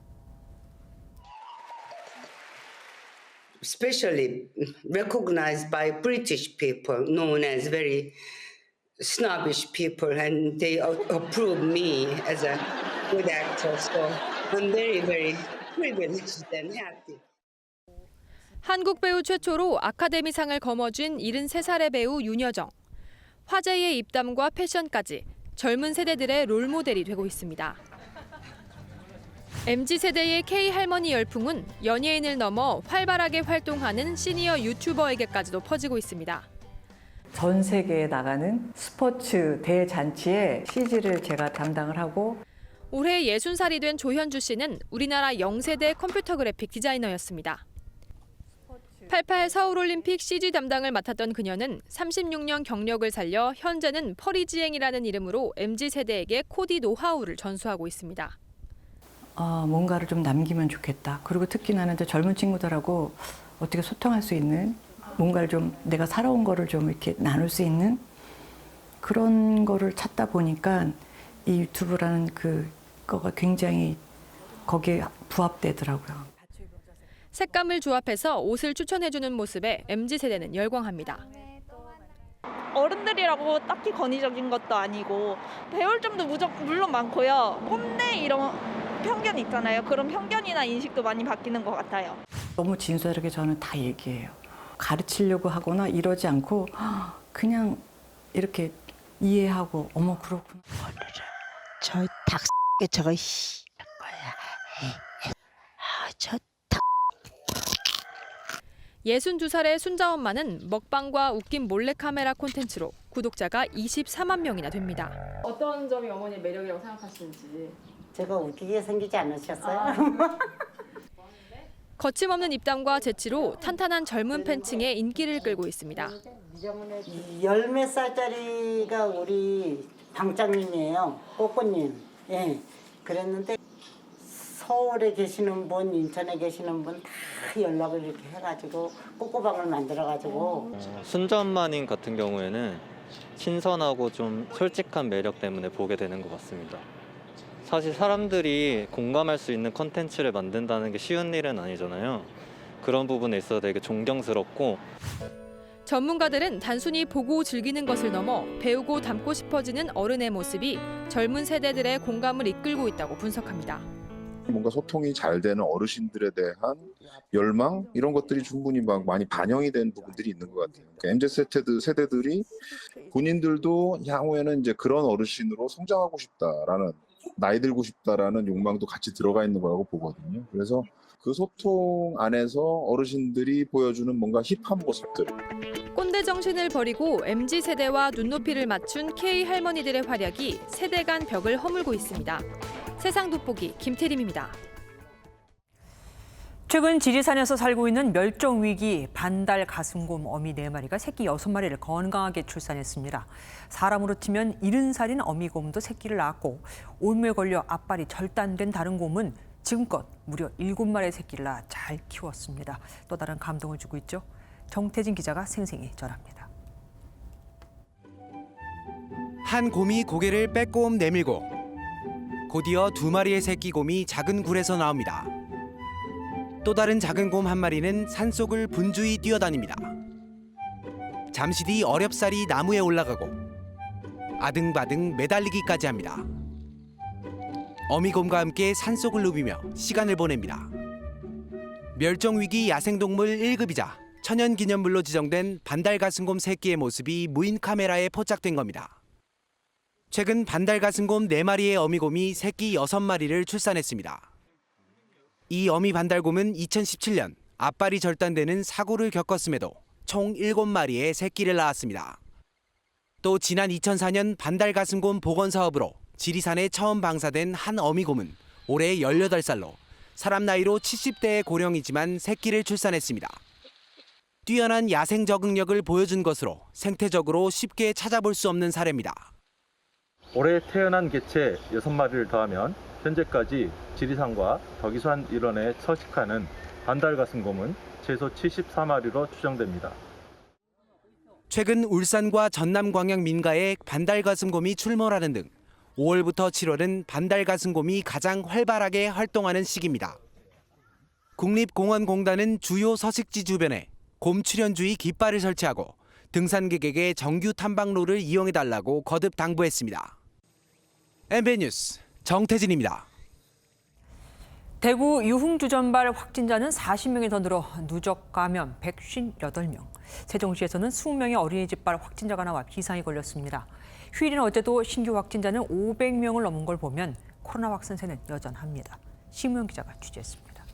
Especially recognized by British people, known as very snobbish people, and they approve me as a good actor. So I'm very, very privileged and happy.
한국 배우 최초로 아카데미상을 거머쥔 73살의 배우 윤여정. 화제의 입담과 패션까지 젊은 세대들의 롤모델이 되고 있습니다. MZ세대의 K할머니 열풍은 연예인을 넘어 활발하게 활동하는 시니어 유튜버에게까지도 퍼지고 있습니다.
전 세계에 나가는 스포츠 대잔치에 CG를 제가 담당을 하고
올해 60살이 된 조현주 씨는 우리나라 영세대 컴퓨터 그래픽 디자이너였습니다. 88 서울올림픽 CG 담당을 맡았던 그녀는 36년 경력을 살려 현재는 퍼리지행이라는 이름으로 MZ세대에게 코디 노하우를 전수하고 있습니다.
뭔가를 좀 남기면 좋겠다. 그리고 특히 나는 젊은 친구들하고 어떻게 소통할 수 있는 뭔가를 좀 내가 살아온 거를 좀 이렇게 나눌 수 있는 그런 거를 찾다 보니까 이 유튜브라는 그거가 굉장히 거기에 부합되더라고요.
색감을 조합해서 옷을 추천해주는 모습에 MZ세대는 열광합니다.
어른들이라고 딱히 권위적인 것도 아니고 배울 점도 물론 많고요. 꼰대 이런 편견 있잖아요. 그런 편견이나 인식도 많이 바뀌는 것 같아요.
너무 진솔하게 저는 다 얘기해요. 가르치려고 하거나 이러지 않고 그냥 이렇게 이해하고 어머 그렇구나.
저 닭 저거 거야. 저
62살의 순자 엄마는 먹방과 웃긴 몰래카메라 콘텐츠로 구독자가 24만 명이나 됩니다.
어떤 점이 어머니의 매력이라고 생각하시는지.
제가 웃기게 생기지 않으셨어요?
거침없는 입담과 재치로 탄탄한 젊은 팬층의 인기를 끌고 있습니다.
10몇 살짜리가 우리 방장님이에요. 꼬꼬님. 예. 그랬는데 서울에 계시는 분, 인천에 계시는 분 다 연락을 이렇게 해가지고 꼬꼬방을 만들어가지고.
순자 엄마님 같은 경우에는 신선하고 좀 솔직한 매력 때문에 보게 되는 것 같습니다. 사실 사람들이 공감할 수 있는 컨텐츠를 만든다는 게 쉬운 일은 아니잖아요. 그런 부분에 있어서 되게 존경스럽고.
전문가들은 단순히 보고 즐기는 것을 넘어 배우고 닮고 싶어지는 어른의 모습이 젊은 세대들의 공감을 이끌고 있다고 분석합니다.
뭔가 소통이 잘 되는 어르신들에 대한 열망 이런 것들이 충분히 많이 반영이 된 부분들이 있는 것 같아요. 그러니까 MZ 세대들이 본인들도 향후에는 이제 그런 어르신으로 성장하고 싶다라는 나이 들고 싶다라는 욕망도 같이 들어가 있는 거라고 보거든요. 그래서 그 소통 안에서 어르신들이 보여주는 뭔가 힙한 모습들.
꼰대 정신을 버리고 MZ세대와 눈높이를 맞춘 K할머니들의 활약이 세대 간 벽을 허물고 있습니다. 세상 돋보기 김태림입니다.
최근 지리산에서 살고 있는 멸종위기 반달 가슴곰 어미 4마리가 새끼 6마리를 건강하게 출산했습니다. 사람으로 치면 70살인 어미곰도 새끼를 낳았고 올무에 걸려 앞발이 절단된 다른 곰은 지금껏 무려 7마리의 새끼를 낳아 잘 키웠습니다. 또 다른 감동을 주고 있죠. 정태진 기자가 생생히 전합니다.
한 곰이 고개를 빼꼼 내밀고 곧이어 2마리의 새끼 곰이 작은 굴에서 나옵니다. 또 다른 작은 곰 한 마리는 산속을 분주히 뛰어다닙니다. 잠시 뒤 어렵사리 나무에 올라가고 아등바등 매달리기까지 합니다. 어미곰과 함께 산속을 누비며 시간을 보냅니다. 멸종위기 야생동물 1급이자 천연기념물로 지정된 반달가슴곰 새끼의 모습이 무인 카메라에 포착된 겁니다. 최근 반달가슴곰 4마리의 어미곰이 새끼 6마리를 출산했습니다. 이 어미 반달곰은 2017년 앞발이 절단되는 사고를 겪었음에도 총 7마리의 새끼를 낳았습니다. 또 지난 2004년 반달가슴곰 복원 사업으로 지리산에 처음 방사된 한 어미곰은 올해 18살로 사람 나이로 70대의 고령이지만 새끼를 출산했습니다. 뛰어난 야생 적응력을 보여준 것으로 생태적으로 쉽게 찾아볼 수 없는 사례입니다.
올해 태어난 개체 6마리를 더하면 현재까지 지리산과 덕이산 일원에 서식하는 반달가슴곰은 최소 74마리로 추정됩니다.
최근 울산과 전남 광양 민가에 반달가슴곰이 출몰하는 등 5월부터 7월은 반달가슴곰이 가장 활발하게 활동하는 시기입니다. 국립공원공단은 주요 서식지 주변에 곰 출현주의 깃발을 설치하고 등산객에게 정규 탐방로를 이용해달라고 거듭 당부했습니다. MBN 뉴스 정태진입니다.
대구 유흥주 전발 확진자는 40명이 더 늘어 누적 감염 158명. 세종시에서는 20명의 어린이집발 확진자가 나와 비상이 걸렸습니다. 휴일인 어제도 신규 확진자는 500명을 넘은 걸 보면 코로나 확산세는 여전합니다. 심우영 기자가 취재했습니다.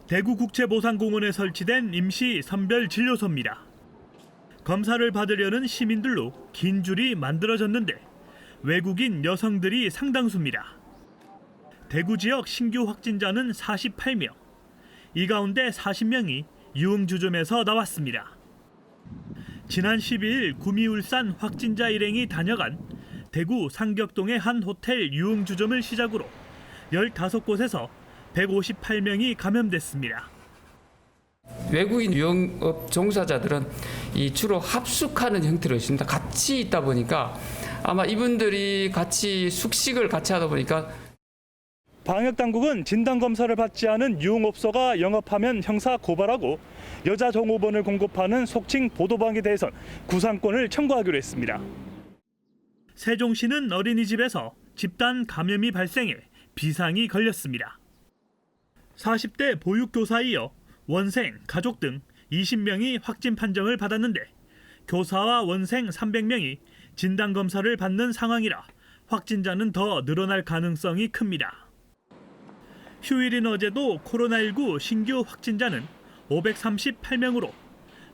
대구국제보상공원에 설치된 임시 선별진료소입니다. 검사를 받으려는 시민들로 긴 줄이 만들어졌는데 외국인 여성들이 상당수입니다. 대구 지역 신규 확진자는 48명. 이 가운데 40명이 유흥주점에서 나왔습니다. 지난 12일 구미울산 확진자 일행이 다녀간 대구 상격동의 한 호텔 유흥주점을 시작으로 15곳에서 158명이 감염됐습니다.
외국인 유흥업 종사자들은 주로 합숙하는 형태로 있습니다. 같이 있다 보니까 아마 이분들이 같이 숙식을 같이 하다 보니까
방역당국은 진단검사를 받지 않은 유흥업소가 영업하면 형사 고발하고 여자 종업원을 공급하는 속칭 보도방에 대해선 구상권을 청구하기로 했습니다. 세종시는 어린이집에서 집단 감염이 발생해 비상이 걸렸습니다. 40대 보육교사에 이어 원생, 가족 등 20명이 확진 판정을 받았는데 교사와 원생 300명이 진단검사를 받는 상황이라 확진자는 더 늘어날 가능성이 큽니다. 휴일인 어제도 코로나19 신규 확진자는 538명으로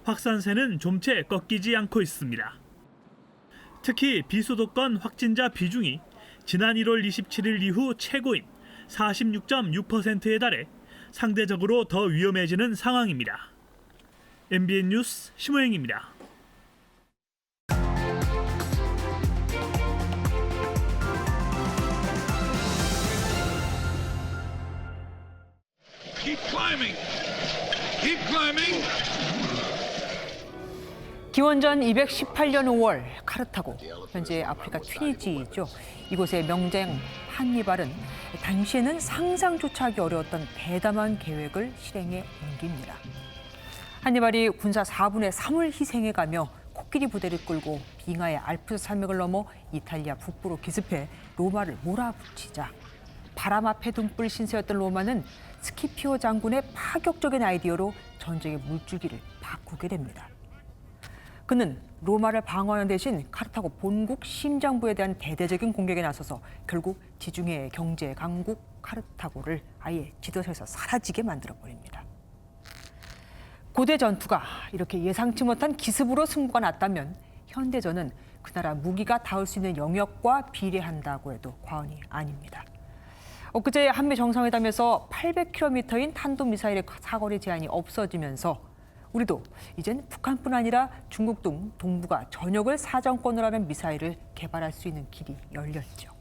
확산세는 좀채 꺾이지 않고 있습니다. 특히 비수도권 확진자 비중이 지난 1월 27일 이후 최고인 46.6%에 달해 상대적으로 더 위험해지는 상황입니다. MBN 뉴스 심호영입니다.
Keep climbing. Keep climbing.
기원전 218년 5월 카르타고, 현재 아프리카 튀니지이죠. 이곳의 명장 한니발은 당시에는 상상조차 하기 어려웠던 대담한 계획을 실행에 옮깁니다. 한니발이 군사 4분의 3을 희생해가며 코끼리 부대를 끌고 빙하의 알프스 산맥을 넘어 이탈리아 북부로 기습해 로마를 몰아붙이자 바람 앞에 등불 신세였던 로마는 스키피오 장군의 파격적인 아이디어로 전쟁의 물줄기를 바꾸게 됩니다. 그는 로마를 방어하는 대신 카르타고 본국 심장부에 대한 대대적인 공격에 나서서 결국 지중해 경제 강국 카르타고를 아예 지도에서 사라지게 만들어버립니다. 고대 전투가 이렇게 예상치 못한 기습으로 승부가 났다면 현대전은 그 나라 무기가 닿을 수 있는 영역과 비례한다고 해도 과언이 아닙니다. 엊그제 한미 정상회담에서 800km인 탄도미사일의 사거리 제한이 없어지면서 우리도 이젠 북한뿐 아니라 중국 등 동북아 전역을 사정권으로 하는 미사일을 개발할 수 있는 길이 열렸죠.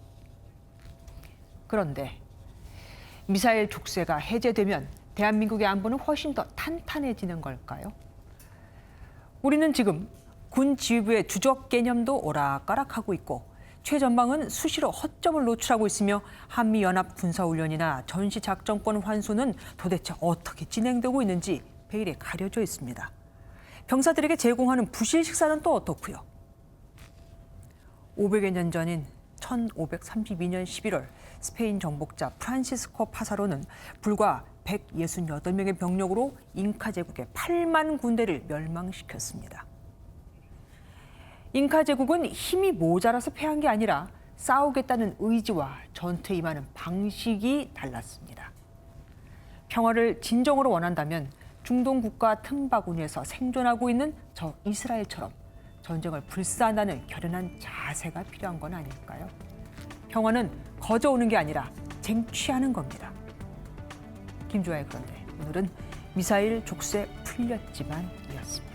그런데 미사일 족쇄가 해제되면 대한민국의 안보는 훨씬 더 탄탄해지는 걸까요? 우리는 지금 군 지휘부의 주적 개념도 오락가락하고 있고 최전방은 수시로 허점을 노출하고 있으며 한미연합 군사훈련이나 전시작전권 환수는 도대체 어떻게 진행되고 있는지 베일에 가려져 있습니다. 병사들에게 제공하는 부실 식사는 또 어떻고요? 500여 년 전인 1532년 11월 스페인 정복자 프란시스코 파사로는 불과 168명의 병력으로 잉카 제국의 8만 군대를 멸망시켰습니다. 잉카 제국은 힘이 모자라서 패한 게 아니라 싸우겠다는 의지와 전투에 임하는 방식이 달랐습니다. 평화를 진정으로 원한다면 중동 국가 틈바구니에서 생존하고 있는 저 이스라엘처럼 전쟁을 불사한다는 결연한 자세가 필요한 건 아닐까요? 평화는 거저오는 게 아니라 쟁취하는 겁니다. 김주아의 그런데 오늘은 미사일 족쇄 풀렸지만 이었습니다.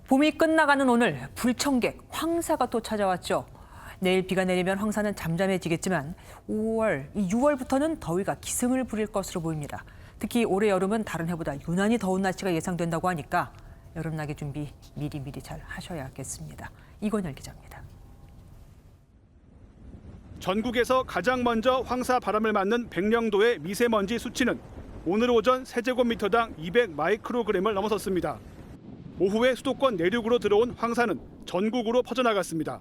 봄이 끝나가는 오늘 불청객 황사가 또 찾아왔죠. 내일 비가 내리면 황사는 잠잠해지겠지만 6월부터는 더위가 기승을 부릴 것으로 보입니다. 특히 올해 여름은 다른 해보다 유난히 더운 날씨가 예상된다고 하니까 여름나기 준비 미리미리 잘 하셔야겠습니다. 이건열 기자입니다.
전국에서 가장 먼저 황사 바람을 맞는 백령도의 미세먼지 수치는 오늘 오전 세제곱미터당 200 마이크로그램을 넘어섰습니다. 오후에 수도권 내륙으로 들어온 황사는 전국으로 퍼져나갔습니다.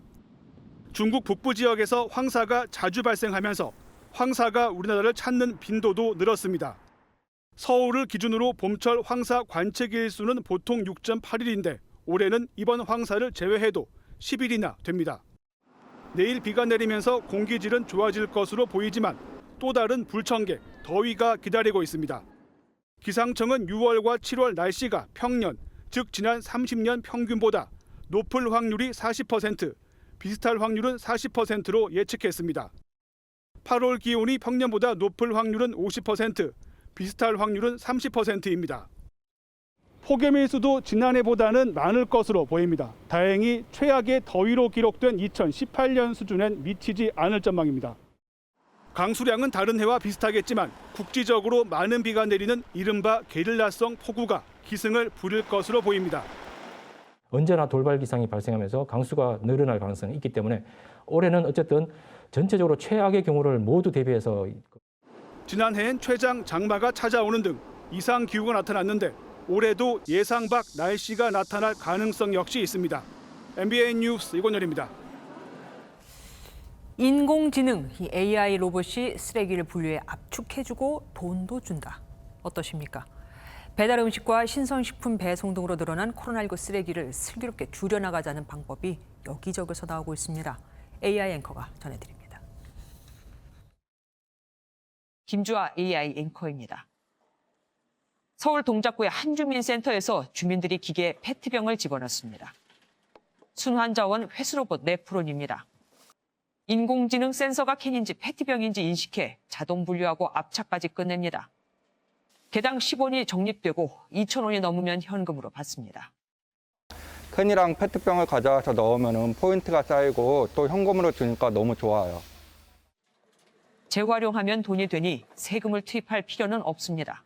중국 북부 지역에서 황사가 자주 발생하면서 황사가 우리나라를 찾는 빈도도 늘었습니다. 서울을 기준으로 봄철 황사 관측일 수는 보통 6.8일인데 올해는 이번 황사를 제외해도 10일이나 됩니다. 내일 비가 내리면서 공기질은 좋아질 것으로 보이지만 또 다른 불청객, 더위가 기다리고 있습니다. 기상청은 6월과 7월 날씨가 평년, 즉 지난 30년 평균보다 높을 확률이 40%, 비슷할 확률은 40%로 예측했습니다. 8월 기온이 평년보다 높을 확률은 50%, 비슷할 확률은 30%입니다. 폭염일 수도 지난해보다는 많을 것으로 보입니다. 다행히 최악의 더위로 기록된 2018년 수준엔 미치지 않을 전망입니다. 강수량은 다른 해와 비슷하겠지만 국지적으로 많은 비가 내리는 이른바 게릴라성 폭우가 기승을 부릴 것으로 보입니다.
언제나 돌발 기상이 발생하면서 강수가 늘어날 가능성이 있기 때문에 올해는 어쨌든 전체적으로 최악의 경우를 모두 대비해서
지난해엔 최장 장마가 찾아오는 등 이상 기후가 나타났는데 올해도 예상 밖 날씨가 나타날 가능성 역시 있습니다. MBN 뉴스 이건열입니다.
인공지능, 이 AI 로봇이 쓰레기를 분류해 압축해주고 돈도 준다. 어떠십니까? 배달 음식과 신선식품 배송 등으로 늘어난 코로나19 쓰레기를 슬기롭게 줄여나가자는 방법이 여기저기서 나오고 있습니다. AI 앵커가 전해드립니다. 김주아 AI 앵커입니다. 서울 동작구의 한 주민센터에서 주민들이 기계에 페트병을 집어넣습니다. 순환자원 회수로봇 네프론입니다. 인공지능 센서가 캔인지 페트병인지 인식해 자동 분류하고 압착까지 끝냅니다. 개당 10원이 적립되고 2,000원이 넘으면 현금으로 받습니다.
캔이랑 페트병을 가져와서 넣으면 포인트가 쌓이고 또 현금으로 주니까 너무 좋아요.
재활용하면 돈이 되니 세금을 투입할 필요는 없습니다.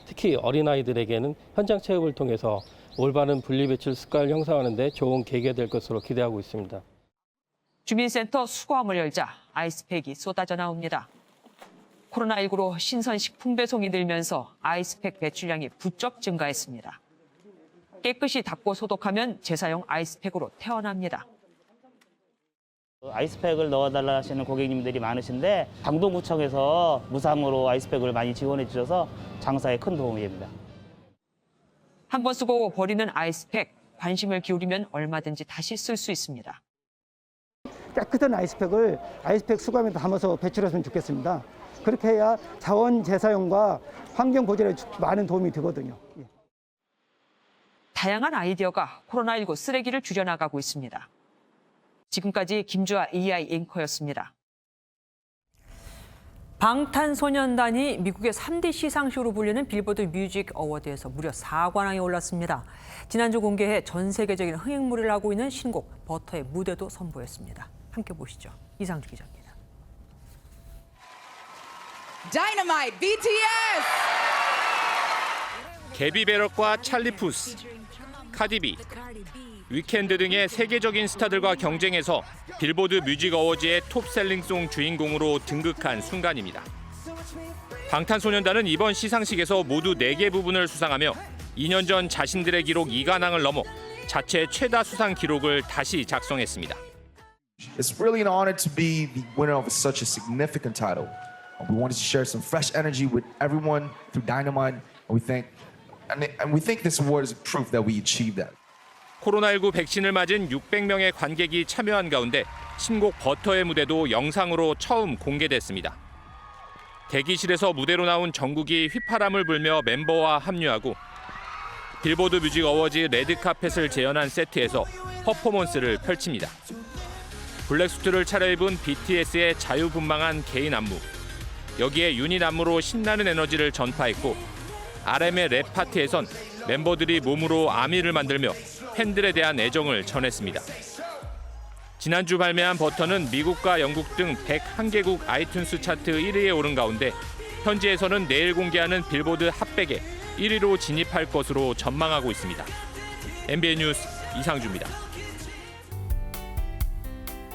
특히 어린아이들에게는 현장 체육을 통해서 올바른 분리배출 습관을 형성하는 데 좋은 계기가 될 것으로 기대하고 있습니다.
주민센터 수거함을 열자 아이스팩이 쏟아져 나옵니다. 코로나19로 신선식품 배송이 늘면서 아이스팩 배출량이 부쩍 증가했습니다. 깨끗이 닦고 소독하면 재사용 아이스팩으로 태어납니다.
아이스팩을 넣어달라 하시는 고객님들이 많으신데 강동구청에서 무상으로 아이스팩을 많이 지원해 주셔서 장사에 큰 도움이 됩니다.
한 번 쓰고 버리는 아이스팩, 관심을 기울이면 얼마든지 다시 쓸 수 있습니다.
깨끗한 아이스팩을 아이스팩 수거함에 담아서 배출했으면 좋겠습니다. 그렇게 해야 자원 재사용과 환경 보존에 많은 도움이 되거든요.
다양한 아이디어가 코로나19 쓰레기를 줄여나가고 있습니다. 지금까지 김주아 AI 앵커였습니다. 방탄소년단이 미국의 3대 시상식으로 불리는 빌보드 뮤직 어워드에서 무려 4관왕에 올랐습니다. 지난주 공개해 전 세계적인 흥행무리를 하고 있는 신곡 버터의 무대도 선보였습니다. 함께 보시죠. 이상주 기자입니다.
Dynamite BTS!
개비 베럭과 찰리 푸스, 카디비, 위켄드 등의 세계적인 스타들과 경쟁해서 빌보드 뮤직 어워즈의 톱셀링송 주인공으로 등극한 순간입니다. 방탄소년단은 이번 시상식에서 모두 4개 부분을 수상하며 2년 전 자신들의 기록 2관왕을 넘어 자체 최다 수상 기록을 다시 작성했습니다.
It's really an honor to be the winner of such a significant title. We wanted to share some fresh energy with everyone through Dynamite, and we think this award is proof that we achieved that.
코로나19 백신을 맞은 600명의 관객이 참여한 가운데 신곡 버터의 무대도 영상으로 처음 공개됐습니다. 대기실에서 무대로 나온 정국이 휘파람을 불며 멤버와 합류하고 빌보드 뮤직 어워즈 레드카펫을 재현한 세트에서 퍼포먼스를 펼칩니다. 블랙수트를 차려입은 BTS의 자유분방한 개인 안무, 여기에 유닛 안무로 신나는 에너지를 전파했고 RM의 랩 파티에선 멤버들이 몸으로 아미를 만들며 팬들에 대한 애정을 전했습니다. 지난주 발매한 버터는 미국과 영국 등 101개국 아이튠스 차트 1위에 오른 가운데 현지에서는 내일 공개하는 빌보드 핫백에 1위로 진입할 것으로 전망하고 있습니다. MBN 뉴스 이상주입니다.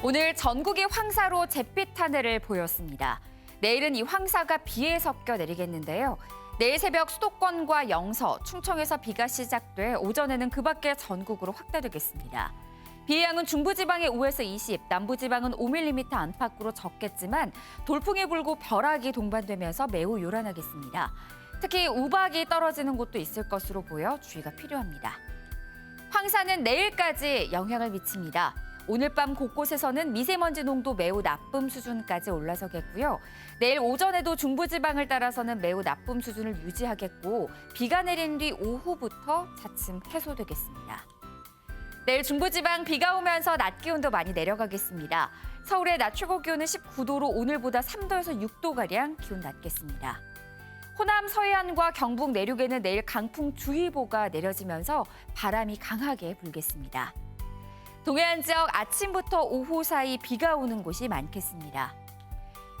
오늘 전국이 황사로 잿빛 하늘을 보였습니다. 내일은 이 황사가 비에 섞여 내리겠는데요. 내일 새벽 수도권과 영서, 충청에서 비가 시작돼 오전에는 그 밖에 전국으로 확대되겠습니다. 비의 양은 중부지방에 5에서 20, 남부지방은 5mm 안팎으로 적겠지만 돌풍이 불고 벼락이 동반되면서 매우 요란하겠습니다. 특히 우박이 떨어지는 곳도 있을 것으로 보여 주의가 필요합니다. 황사는 내일까지 영향을 미칩니다. 오늘 밤 곳곳에서는 미세먼지 농도 매우 나쁨 수준까지 올라서겠고요. 내일 오전에도 중부지방을 따라서는 매우 나쁨 수준을 유지하겠고 비가 내린 뒤 오후부터 차츰 해소되겠습니다. 내일 중부지방 비가 오면서 낮 기온도 많이 내려가겠습니다. 서울의 낮 최고 기온은 19도로 오늘보다 3도에서 6도가량 기온 낮겠습니다. 호남 서해안과 경북 내륙에는 내일 강풍주의보가 내려지면서 바람이 강하게 불겠습니다. 동해안 지역 아침부터 오후 사이 비가 오는 곳이 많겠습니다.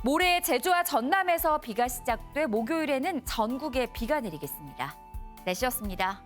모레 제주와 전남에서 비가 시작돼 목요일에는 전국에 비가 내리겠습니다. 날씨였습니다.